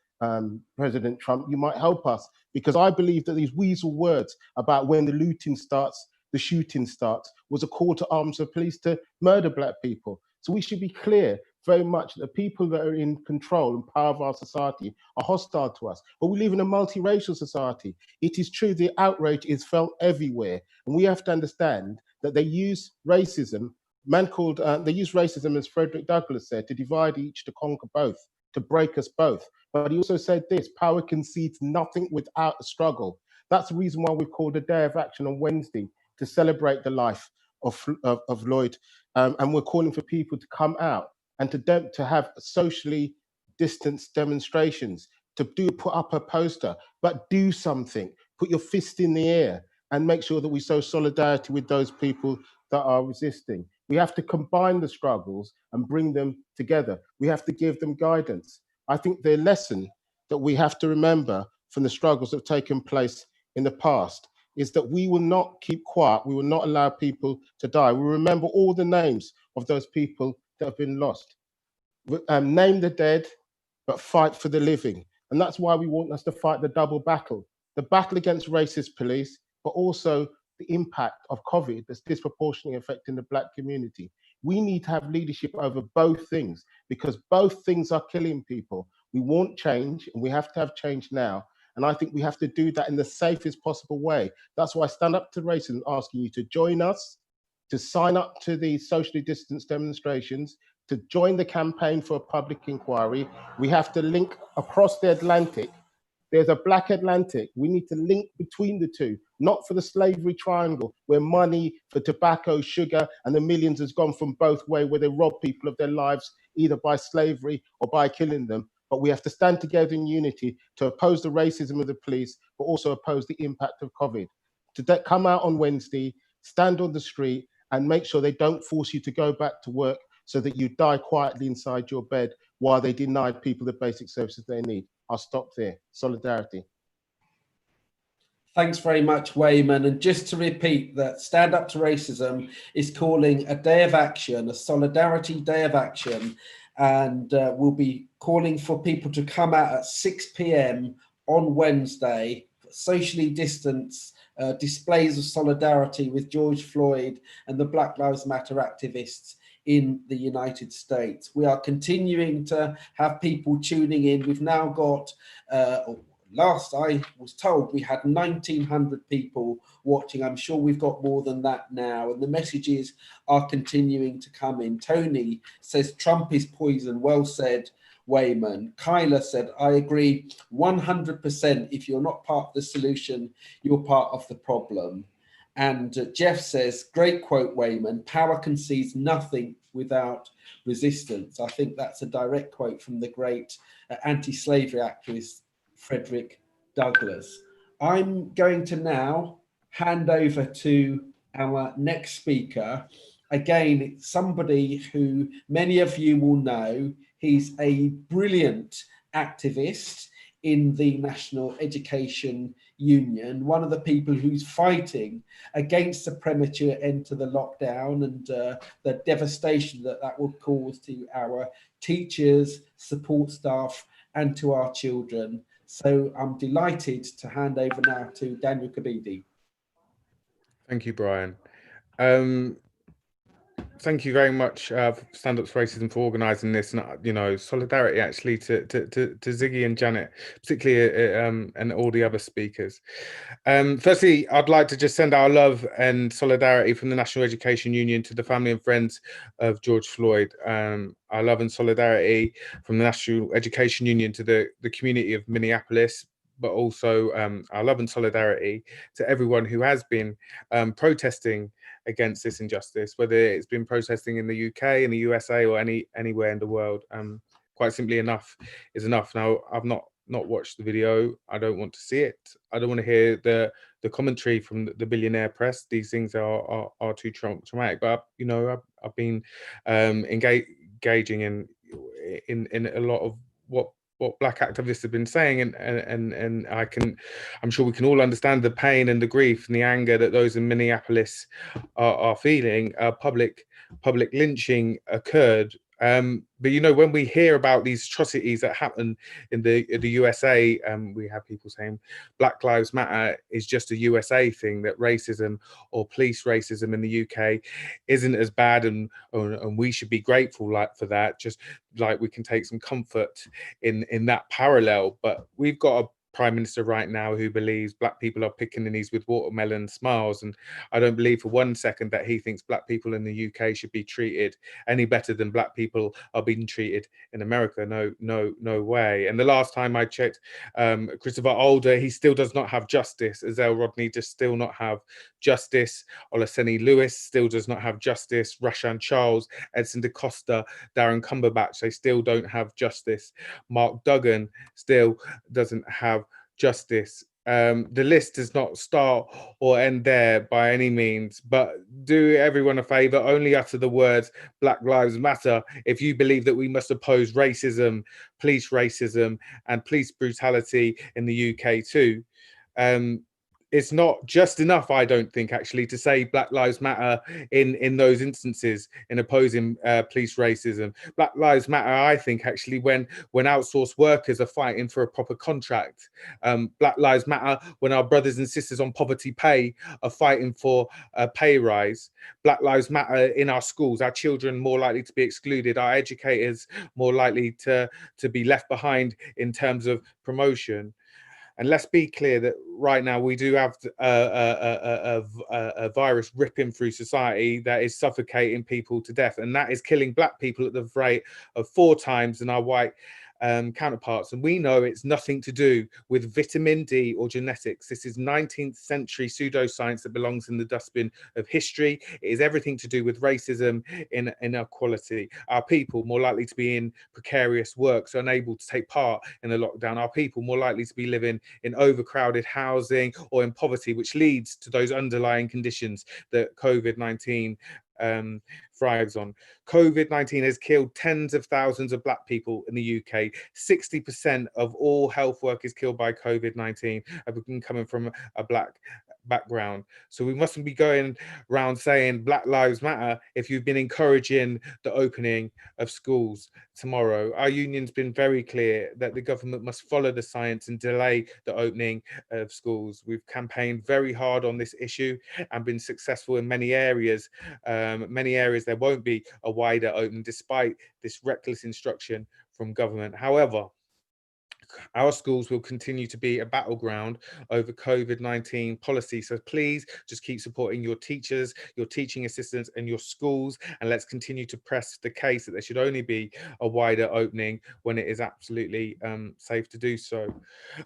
President Trump. You might help us, because I believe that these weasel words about when the looting starts, the shooting starts, was a call to arms for police to murder Black people. So we should be clear very much that the people that are in control and power of our society are hostile to us. But we live in a multiracial society. It is true the outrage is felt everywhere. And we have to understand that they use racism, they use racism, as Frederick Douglass said, to divide each, to conquer both, to break us both. But he also said this: power concedes nothing without a struggle. That's the reason why we've called a day of action on Wednesday, to celebrate the life of Floyd. And we're calling for people to come out and to have socially distanced demonstrations, to put up a poster, but do something. Put your fist in the air and make sure that we show solidarity with those people that are resisting. We have to combine the struggles and bring them together. We have to give them guidance. I think the lesson that we have to remember from the struggles that have taken place in the past is that we will not keep quiet. We will not allow people to die. We remember all the names of those people that have been lost. Name the dead, but fight for the living. And that's why we want us to fight the double battle. The battle against racist police, but also the impact of COVID that's disproportionately affecting the Black community. We need to have leadership over both things, because both things are killing people. We want change, and we have to have change now. And I think we have to do that in the safest possible way. That's why Stand Up to Racism is asking you to join us, to sign up to the socially distanced demonstrations, to join the campaign for a public inquiry. We have to link across the Atlantic. There's a Black Atlantic. We need to link between the two, not for the slavery triangle, where money for tobacco, sugar, and the millions has gone from both ways, where they rob people of their lives, either by slavery or by killing them. But we have to stand together in unity to oppose the racism of the police, but also oppose the impact of COVID. To come out on Wednesday, stand on the street, and make sure they don't force you to go back to work so that you die quietly inside your bed while they deny people the basic services they need. I'll stop there. Solidarity. Thanks very much, Weyman. And just to repeat that Stand Up to Racism is calling a day of action, a solidarity day of action. And we'll be calling for people to come out at 6 p.m. on Wednesday, socially distanced displays of solidarity with George Floyd and the Black Lives Matter activists in the United States. We are continuing to have people tuning in. We've now got, last I was told, we had 1,900 people watching. I'm sure we've got more than that now, and the messages are continuing to come in. Tony says Trump is poison. Well said, Weyman. Kyla said, I agree 100%. If you're not part of the solution, you're part of the problem. And Jeff says, great quote, Weyman, power concedes nothing without resistance. I think that's a direct quote from the great anti-slavery activist Frederick Douglass. I'm going to now hand over to our next speaker. Again, somebody who many of you will know. He's a brilliant activist in the National Education Union, one of the people who's fighting against the premature end to the lockdown and the devastation that that will cause to our teachers, support staff, and to our children. So I'm delighted to hand over now to Daniel Kebede. Thank you, Brian. thank you very much, Stand Up to Racism, for organising this, and solidarity actually to Ziggy and Janet, particularly, and all the other speakers. Firstly, I'd like to just send our love and solidarity from the National Education Union to the family and friends of George Floyd. Our love and solidarity from the National Education Union to the community of Minneapolis, but also our love and solidarity to everyone who has been protesting against this injustice, whether it's been protesting in the UK, in the USA, or anywhere in the world. Quite simply, enough is enough. Now, I've not watched the video. I don't want to see it. I don't want to hear the commentary from the billionaire press. These things are too traumatic. But I've been engaging in a lot of what Black activists have been saying, and I'm sure we can all understand the pain and the grief and the anger that those in Minneapolis are feeling. Public lynching occurred. But when we hear about these atrocities that happen in the USA, we have people saying Black Lives Matter is just a USA thing, that racism or police racism in the UK isn't as bad, and we should be grateful for that. Just like we can take some comfort in that parallel. But we've got a Prime Minister right now who believes Black people are pickaninnies with watermelon smiles, and I don't believe for 1 second that he thinks Black people in the UK should be treated any better than Black people are being treated in America. No way. And the last time I checked, Christopher Alder, he still does not have justice. Azelle Rodney does still not have justice. Olaseni Lewis still does not have justice. Rashan Charles, Edson DaCosta, Darren Cumberbatch, they still don't have justice. Mark Duggan still doesn't have justice. The list does not start or end there by any means, but do everyone a favor, only utter the words Black Lives Matter if you believe that we must oppose racism, police racism, and police brutality in the UK too. It's not just enough, I don't think, actually, to say Black Lives Matter in those instances in opposing police racism. Black Lives Matter, I think, actually, when outsourced workers are fighting for a proper contract. Black Lives Matter when our brothers and sisters on poverty pay are fighting for a pay rise. Black Lives Matter in our schools, our children more likely to be excluded, our educators more likely to be left behind in terms of promotion. And let's be clear that right now we do have a virus ripping through society that is suffocating people to death, and that is killing Black people at the rate of 4 times than our white counterparts. And we know it's nothing to do with vitamin D or genetics. This is 19th century pseudoscience that belongs in the dustbin of history. It is everything to do with racism, inequality. Our people more likely to be in precarious work, so unable to take part in a lockdown. Our people more likely to be living in overcrowded housing or in poverty, which leads to those underlying conditions that COVID-19 thrives on. COVID-19 has killed tens of thousands of Black people in the UK. 60% of all health workers killed by COVID-19 have been coming from a Black background. So we mustn't be going around saying Black Lives Matter if you've been encouraging the opening of schools tomorrow. Our union's been very clear that the government must follow the science and delay the opening of schools. We've campaigned very hard on this issue and been successful in many areas. Many areas there won't be a wider opening despite this reckless instruction from government. However, our schools will continue to be a battleground over COVID-19 policy. So please just keep supporting your teachers, your teaching assistants, and your schools. And let's continue to press the case that there should only be a wider opening when it is absolutely safe to do so.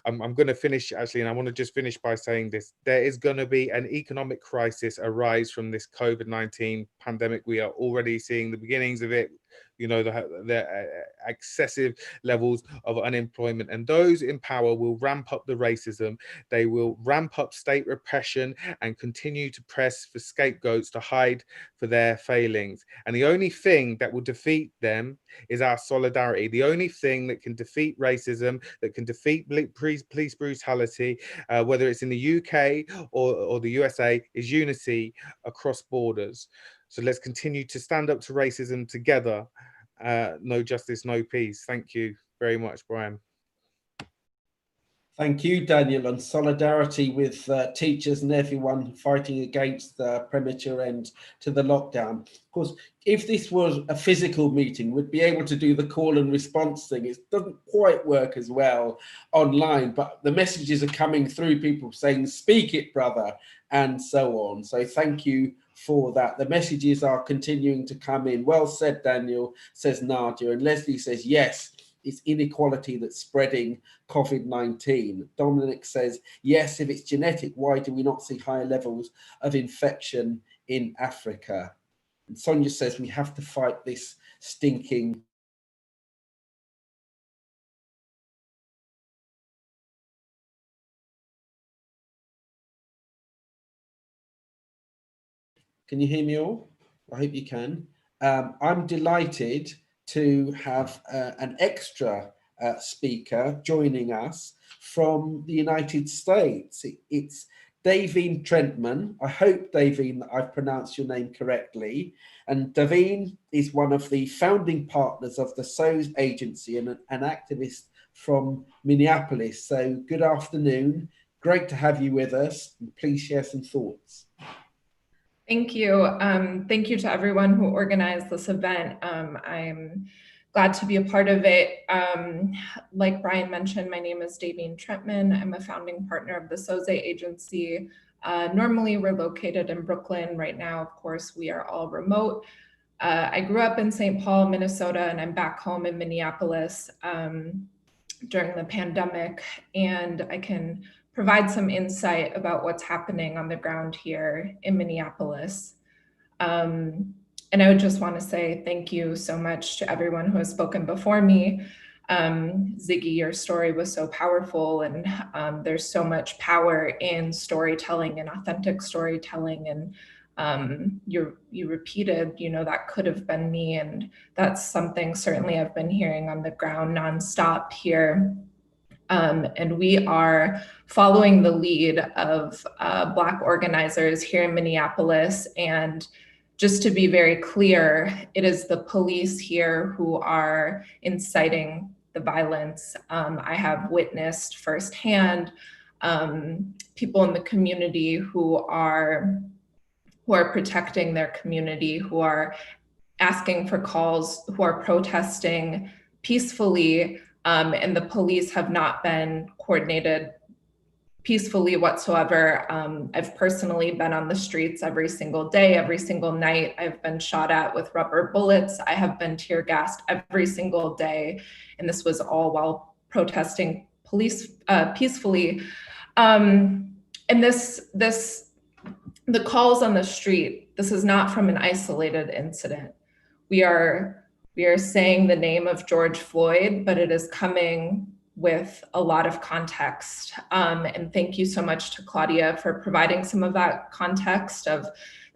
I'm going to finish, actually, and I want to just finish by saying this. There is going to be an economic crisis arise from this COVID-19 pandemic. We are already seeing the beginnings of it. You know, the excessive levels of unemployment, and those in power will ramp up the racism. They will ramp up state repression and continue to press for scapegoats to hide for their failings. And the only thing that will defeat them is our solidarity. The only thing that can defeat racism, that can defeat police brutality, whether it's in the UK or the USA, is unity across borders. So let's continue to stand up to racism together. No justice, no peace. Thank you very much, Brian. Thank you, Daniel, and solidarity with teachers and everyone fighting against the premature end to the lockdown. Of course, if this was a physical meeting, we'd be able to do the call and response thing. It doesn't quite work as well online, but the messages are coming through, people saying, speak it, brother, and so on. So thank you for that. The messages are continuing to come in. Well said, Daniel, says Nadia, and Leslie says, yes, it's inequality that's spreading COVID-19. Dominic says, yes, if it's genetic, why do we not see higher levels of infection in Africa? And Sonia says, we have to fight this stinking. Can you hear me all? I hope you can. I'm delighted to have an extra speaker joining us from the United States. It's Davine Trentman. I hope, Davine, that I've pronounced your name correctly. And Davine is one of the founding partners of the SOS agency and an activist from Minneapolis. So good afternoon. Great to have you with us. And please share some thoughts. Thank you. Thank you to everyone who organized this event. I'm glad to be a part of it. Like Brian mentioned, my name is Davine Trentman. I'm a founding partner of the SOS agency. Normally, we're located in Brooklyn. Right now, of course, we are all remote. I grew up in St. Paul, Minnesota, and I'm back home in Minneapolis during the pandemic. And I can provide some insight about what's happening on the ground here in Minneapolis. And I would just want to say thank you so much to everyone who has spoken before me. Ziggy, your story was so powerful, and there's so much power in storytelling and authentic storytelling. And you repeated, that could have been me, and that's something certainly I've been hearing on the ground nonstop here. And we are following the lead of Black organizers here in Minneapolis. And just to be very clear, it is the police here who are inciting the violence. I have witnessed firsthand people in the community who are protecting their community, who are asking for calls, who are protesting peacefully. And the police have not been coordinated peacefully whatsoever. I've personally been on the streets every single day, every single night. I've been shot at with rubber bullets. I have been tear gassed every single day. And this was all while protesting police peacefully. And the calls on the street, this is not from an isolated incident. We are saying the name of George Floyd, but it is coming with a lot of context. And thank you so much to Claudia for providing some of that context of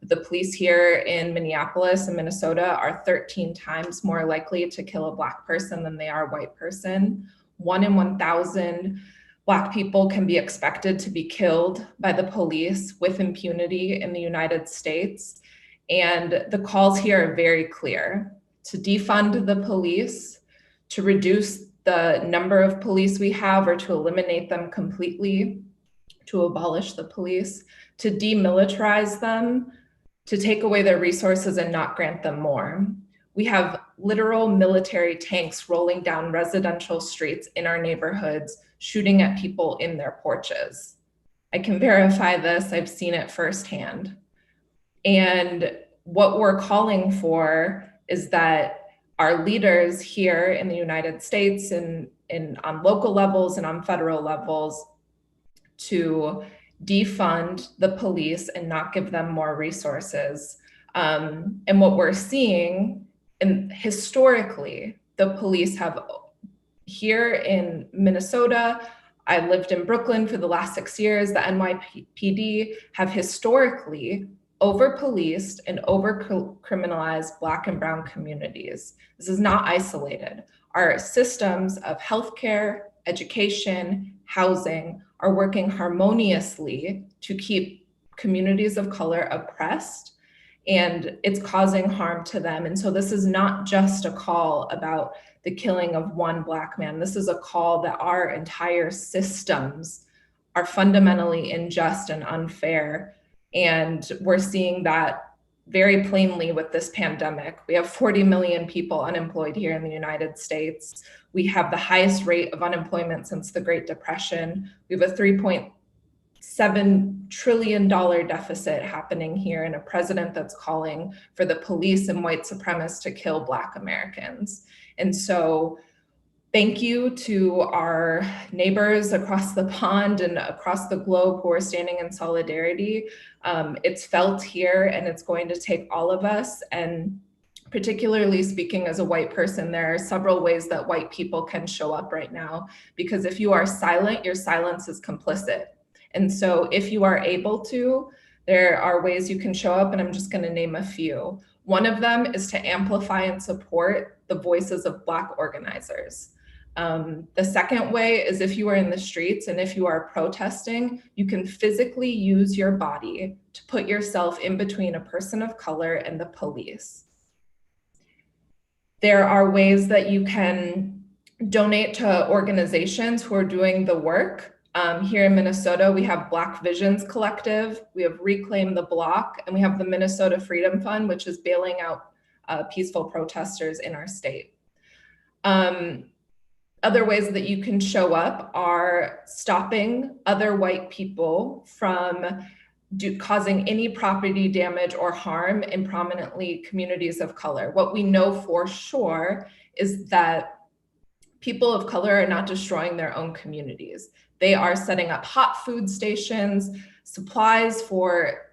the police here in Minneapolis and Minnesota are 13 times more likely to kill a Black person than they are a white person. 1 in 1,000 Black people can be expected to be killed by the police with impunity in the United States. And the calls here are very clear: to defund the police, to reduce the number of police we have or to eliminate them completely, to abolish the police, to demilitarize them, to take away their resources and not grant them more. We have literal military tanks rolling down residential streets in our neighborhoods, shooting at people in their porches. I can verify this, I've seen it firsthand. And what we're calling for is that our leaders here in the United States and on local levels and on federal levels to defund the police and not give them more resources. And what we're seeing, and historically, the police have here in Minnesota, I lived in Brooklyn for the last 6 years, the NYPD have historically over-policed and over-criminalized Black and brown communities. This is not isolated. Our systems of healthcare, education, housing are working harmoniously to keep communities of color oppressed and it's causing harm to them. And so this is not just a call about the killing of one Black man. This is a call that our entire systems are fundamentally unjust and unfair. And we're seeing that very plainly with this pandemic. We have 40 million people unemployed here in the United States. We have the highest rate of unemployment since the Great Depression. We have a $3.7 trillion deficit happening here, and a president that's calling for the police and white supremacists to kill Black Americans. And so thank you to our neighbors across the pond and across the globe who are standing in solidarity. It's felt here, and it's going to take all of us. And particularly speaking as a white person, there are several ways that white people can show up right now, because if you are silent, your silence is complicit. And so if you are able to, there are ways you can show up, and I'm just going to name a few. One of them is to amplify and support the voices of Black organizers. The second way is if you are in the streets and if you are protesting, you can physically use your body to put yourself in between a person of color and the police. There are ways that you can donate to organizations who are doing the work. Here in Minnesota, we have Black Visions Collective, we have Reclaim the Block, and we have the Minnesota Freedom Fund, which is bailing out peaceful protesters in our state. Other ways that you can show up are stopping other white people from causing any property damage or harm in prominently communities of color. What we know for sure is that people of color are not destroying their own communities. They are setting up hot food stations, supplies for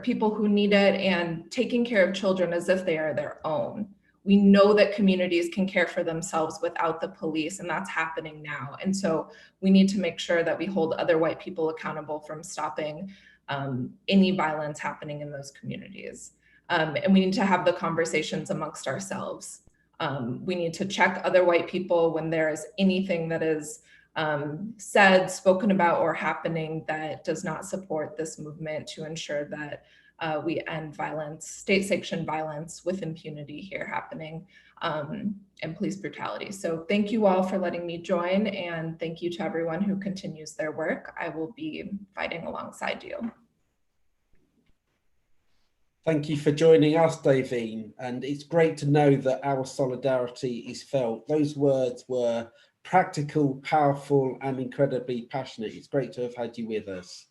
people who need it, and taking care of children as if they are their own. We know that communities can care for themselves without the police, and that's happening now. And so we need to make sure that we hold other white people accountable from stopping any violence happening in those communities. And we need to have the conversations amongst ourselves. We need to check other white people when there is anything that is said, spoken about, or happening that does not support this movement, to ensure that we end violence, state-sanctioned violence with impunity here happening, and police brutality. So thank you all for letting me join, and thank you to everyone who continues their work. I will be fighting alongside you. Thank you for joining us, Davine, and it's great to know that our solidarity is felt. Those words were practical, powerful, and incredibly passionate. It's great to have had you with us.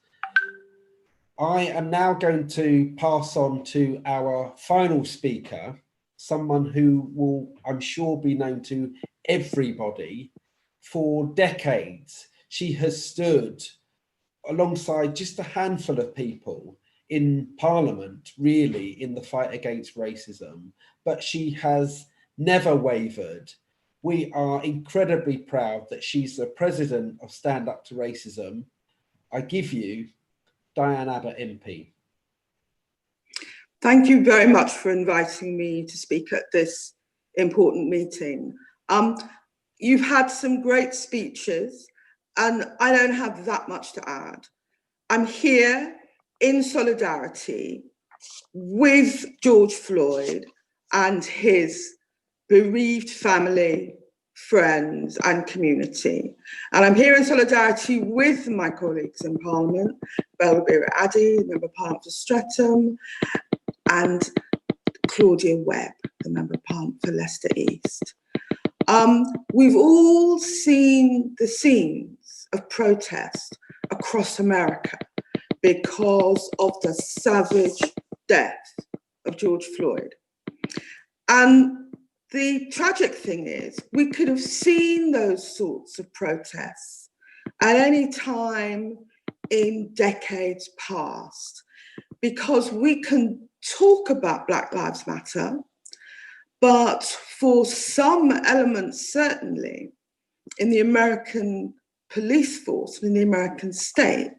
I am now going to pass on to our final speaker, someone who will, I'm sure, be known to everybody for decades. She has stood alongside just a handful of people in Parliament, really, in the fight against racism, but she has never wavered. We are incredibly proud that she's the president of Stand Up to Racism. I give you Diane Abbott MP. Thank you very much for inviting me to speak at this important meeting. You've had some great speeches, and I don't have that much to add. I'm here in solidarity with George Floyd and his bereaved family, friends, and community. And I'm here in solidarity with my colleagues in Parliament, Belle Ribeiro-Addy, Member of Parliament for Streatham, and Claudia Webbe, the Member of Parliament for Leicester East. We've all seen the scenes of protest across America because of the savage death of George Floyd. And the tragic thing is, we could have seen those sorts of protests at any time in decades past, because we can talk about Black Lives Matter, but for some elements, certainly in the American police force, in the American state,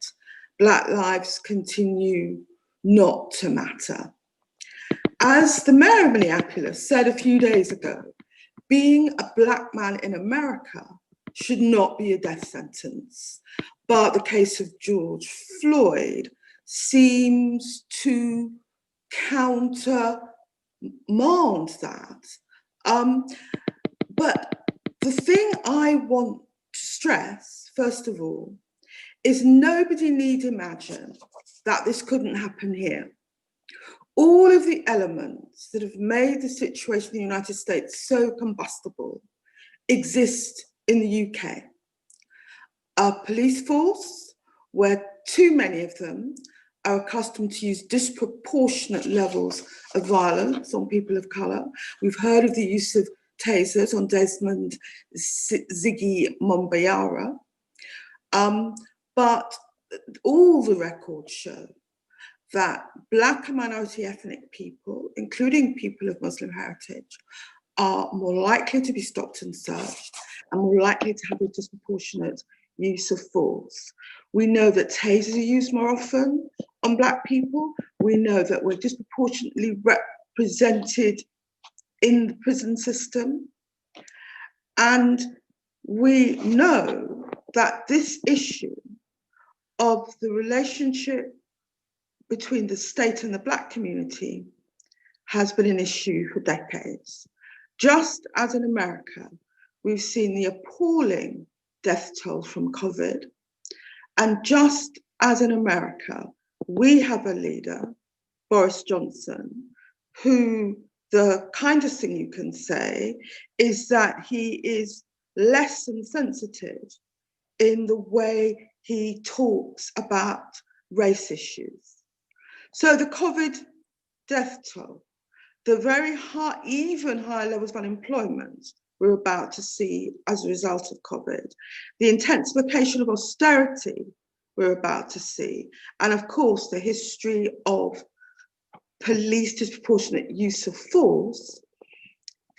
Black lives continue not to matter. As the mayor of Minneapolis said a few days ago, being a Black man in America should not be a death sentence. But the case of George Floyd seems to countermand that. But the thing I want to stress, first of all, is nobody need imagine that this couldn't happen here. All of the elements that have made the situation in the United States so combustible exist in the UK. A police force where too many of them are accustomed to use disproportionate levels of violence on people of colour. We've heard of the use of tasers on Desmond, Ziggy, Mombeyarara. But all the records show that Black and minority ethnic people, including people of Muslim heritage, are more likely to be stopped and searched and more likely to have a disproportionate use of force. We know that tasers are used more often on Black people. We know that we're disproportionately represented in the prison system. And we know that this issue of the relationship between the state and the Black community has been an issue for decades. Just as in America, we've seen the appalling death toll from COVID. And just as in America, we have a leader, Boris Johnson, who the kindest thing you can say is that he is less than sensitive in the way he talks about race issues. So the COVID death toll, the very high, even higher levels of unemployment we're about to see as a result of COVID, the intensification of austerity we're about to see, and of course the history of police disproportionate use of force,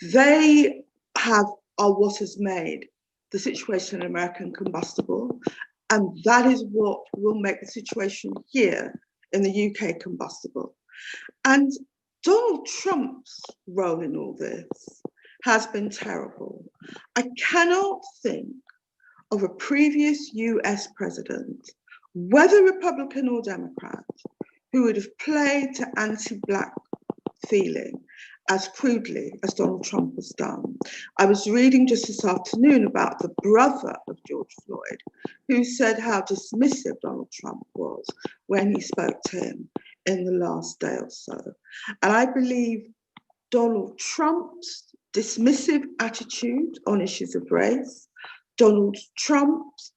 they are what has made the situation in America combustible, and that is what will make the situation here in the UK combustible. And Donald Trump's role in all this has been terrible. I cannot think of a previous US president, whether Republican or Democrat, who would have played to anti-Black feeling as crudely as Donald Trump has done. I was reading just this afternoon about the brother of George Floyd, who said how dismissive Donald Trump was when he spoke to him in the last day or so. And I believe Donald Trump's dismissive attitude on issues of race, Donald Trump's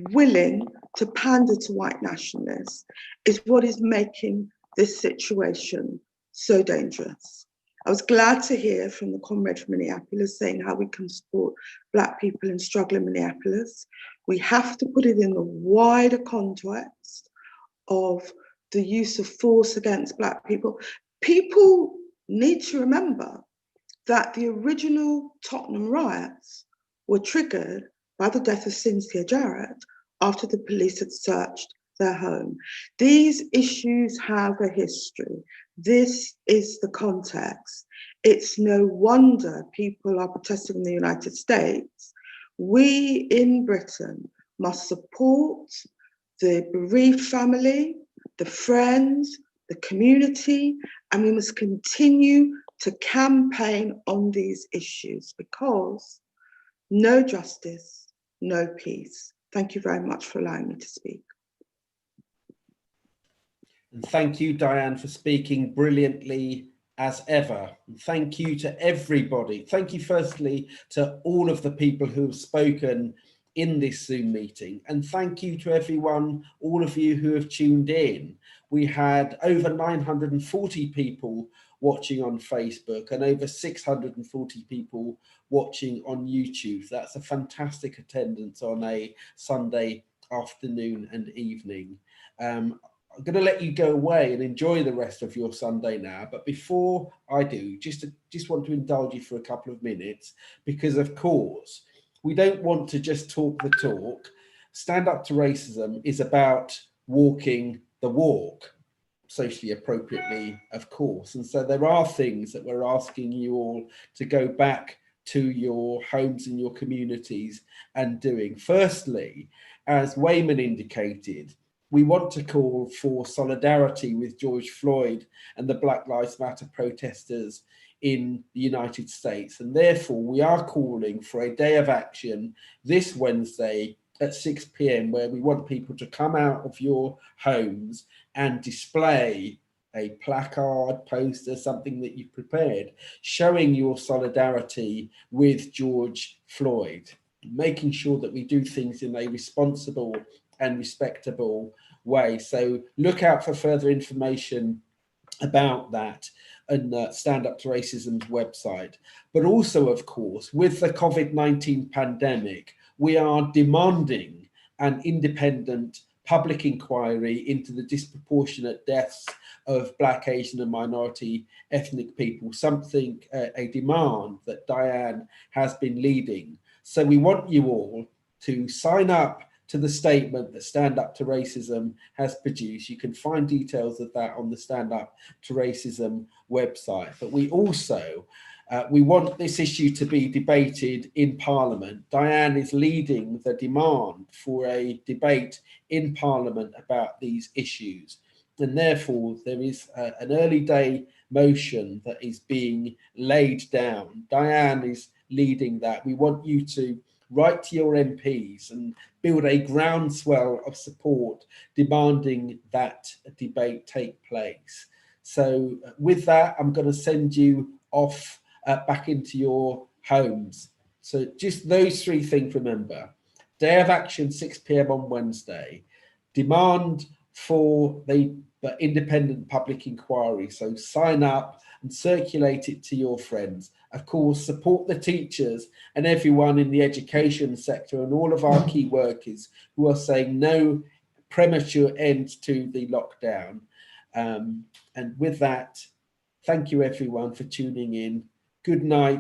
willing to pander to white nationalists is what is making this situation so dangerous. I was glad to hear from the comrade from Minneapolis saying how we can support Black people in struggle in Minneapolis. We have to put it in the wider context of the use of force against Black people. People need to remember that the original Tottenham riots were triggered by the death of Cynthia Jarrett after the police had searched their home. These issues have a history. This is the context. It's no wonder people are protesting in the United States. We in Britain must support the bereaved family, the friends, the community, and we must continue to campaign on these issues because no justice, no peace. Thank you very much for allowing me to speak. And thank you, Diane, for speaking brilliantly as ever. And thank you to everybody. Thank you firstly to all of the people who have spoken in this Zoom meeting. And thank you to everyone, all of you who have tuned in. We had over 940 people watching on Facebook and over 640 people watching on YouTube. That's a fantastic attendance on a Sunday afternoon and evening. I'm going to let you go away and enjoy the rest of your Sunday now. But before I do, just want to indulge you for a couple of minutes, because of course, we don't want to just talk the talk. Stand Up to Racism is about walking the walk, socially appropriately, of course. And so there are things that we're asking you all to go back to your homes and your communities and doing. Firstly, as Weyman indicated, we want to call for solidarity with George Floyd and the Black Lives Matter protesters in the United States. And therefore, we are calling for a day of action this Wednesday at 6 p.m, where we want people to come out of your homes and display a placard, poster, something that you've prepared, showing your solidarity with George Floyd, making sure that we do things in a responsible and respectable way. So look out for further information about that and Stand Up to Racism's website. But also, of course, with the COVID-19 pandemic, we are demanding an independent public inquiry into the disproportionate deaths of Black, Asian and minority ethnic people, something, a demand that Diane has been leading. So we want you all to sign up to the statement that Stand Up to Racism has produced. You can find details of that on the Stand Up to Racism website. But we also, we want this issue to be debated in Parliament. Diane is leading the demand for a debate in Parliament about these issues. And therefore, there is an early day motion that is being laid down. Diane is leading that. We want you to write to your MPs and build a groundswell of support demanding that debate take place. So with that, I'm going to send you off back into your homes. So just those three things, remember. Day of action, 6 p.m. on Wednesday. Demand for the independent public inquiry. So sign up and circulate it to your friends. Of course, support the teachers and everyone in the education sector and all of our key workers who are saying no premature end to the lockdown. And with that, thank you everyone for tuning in. Good night.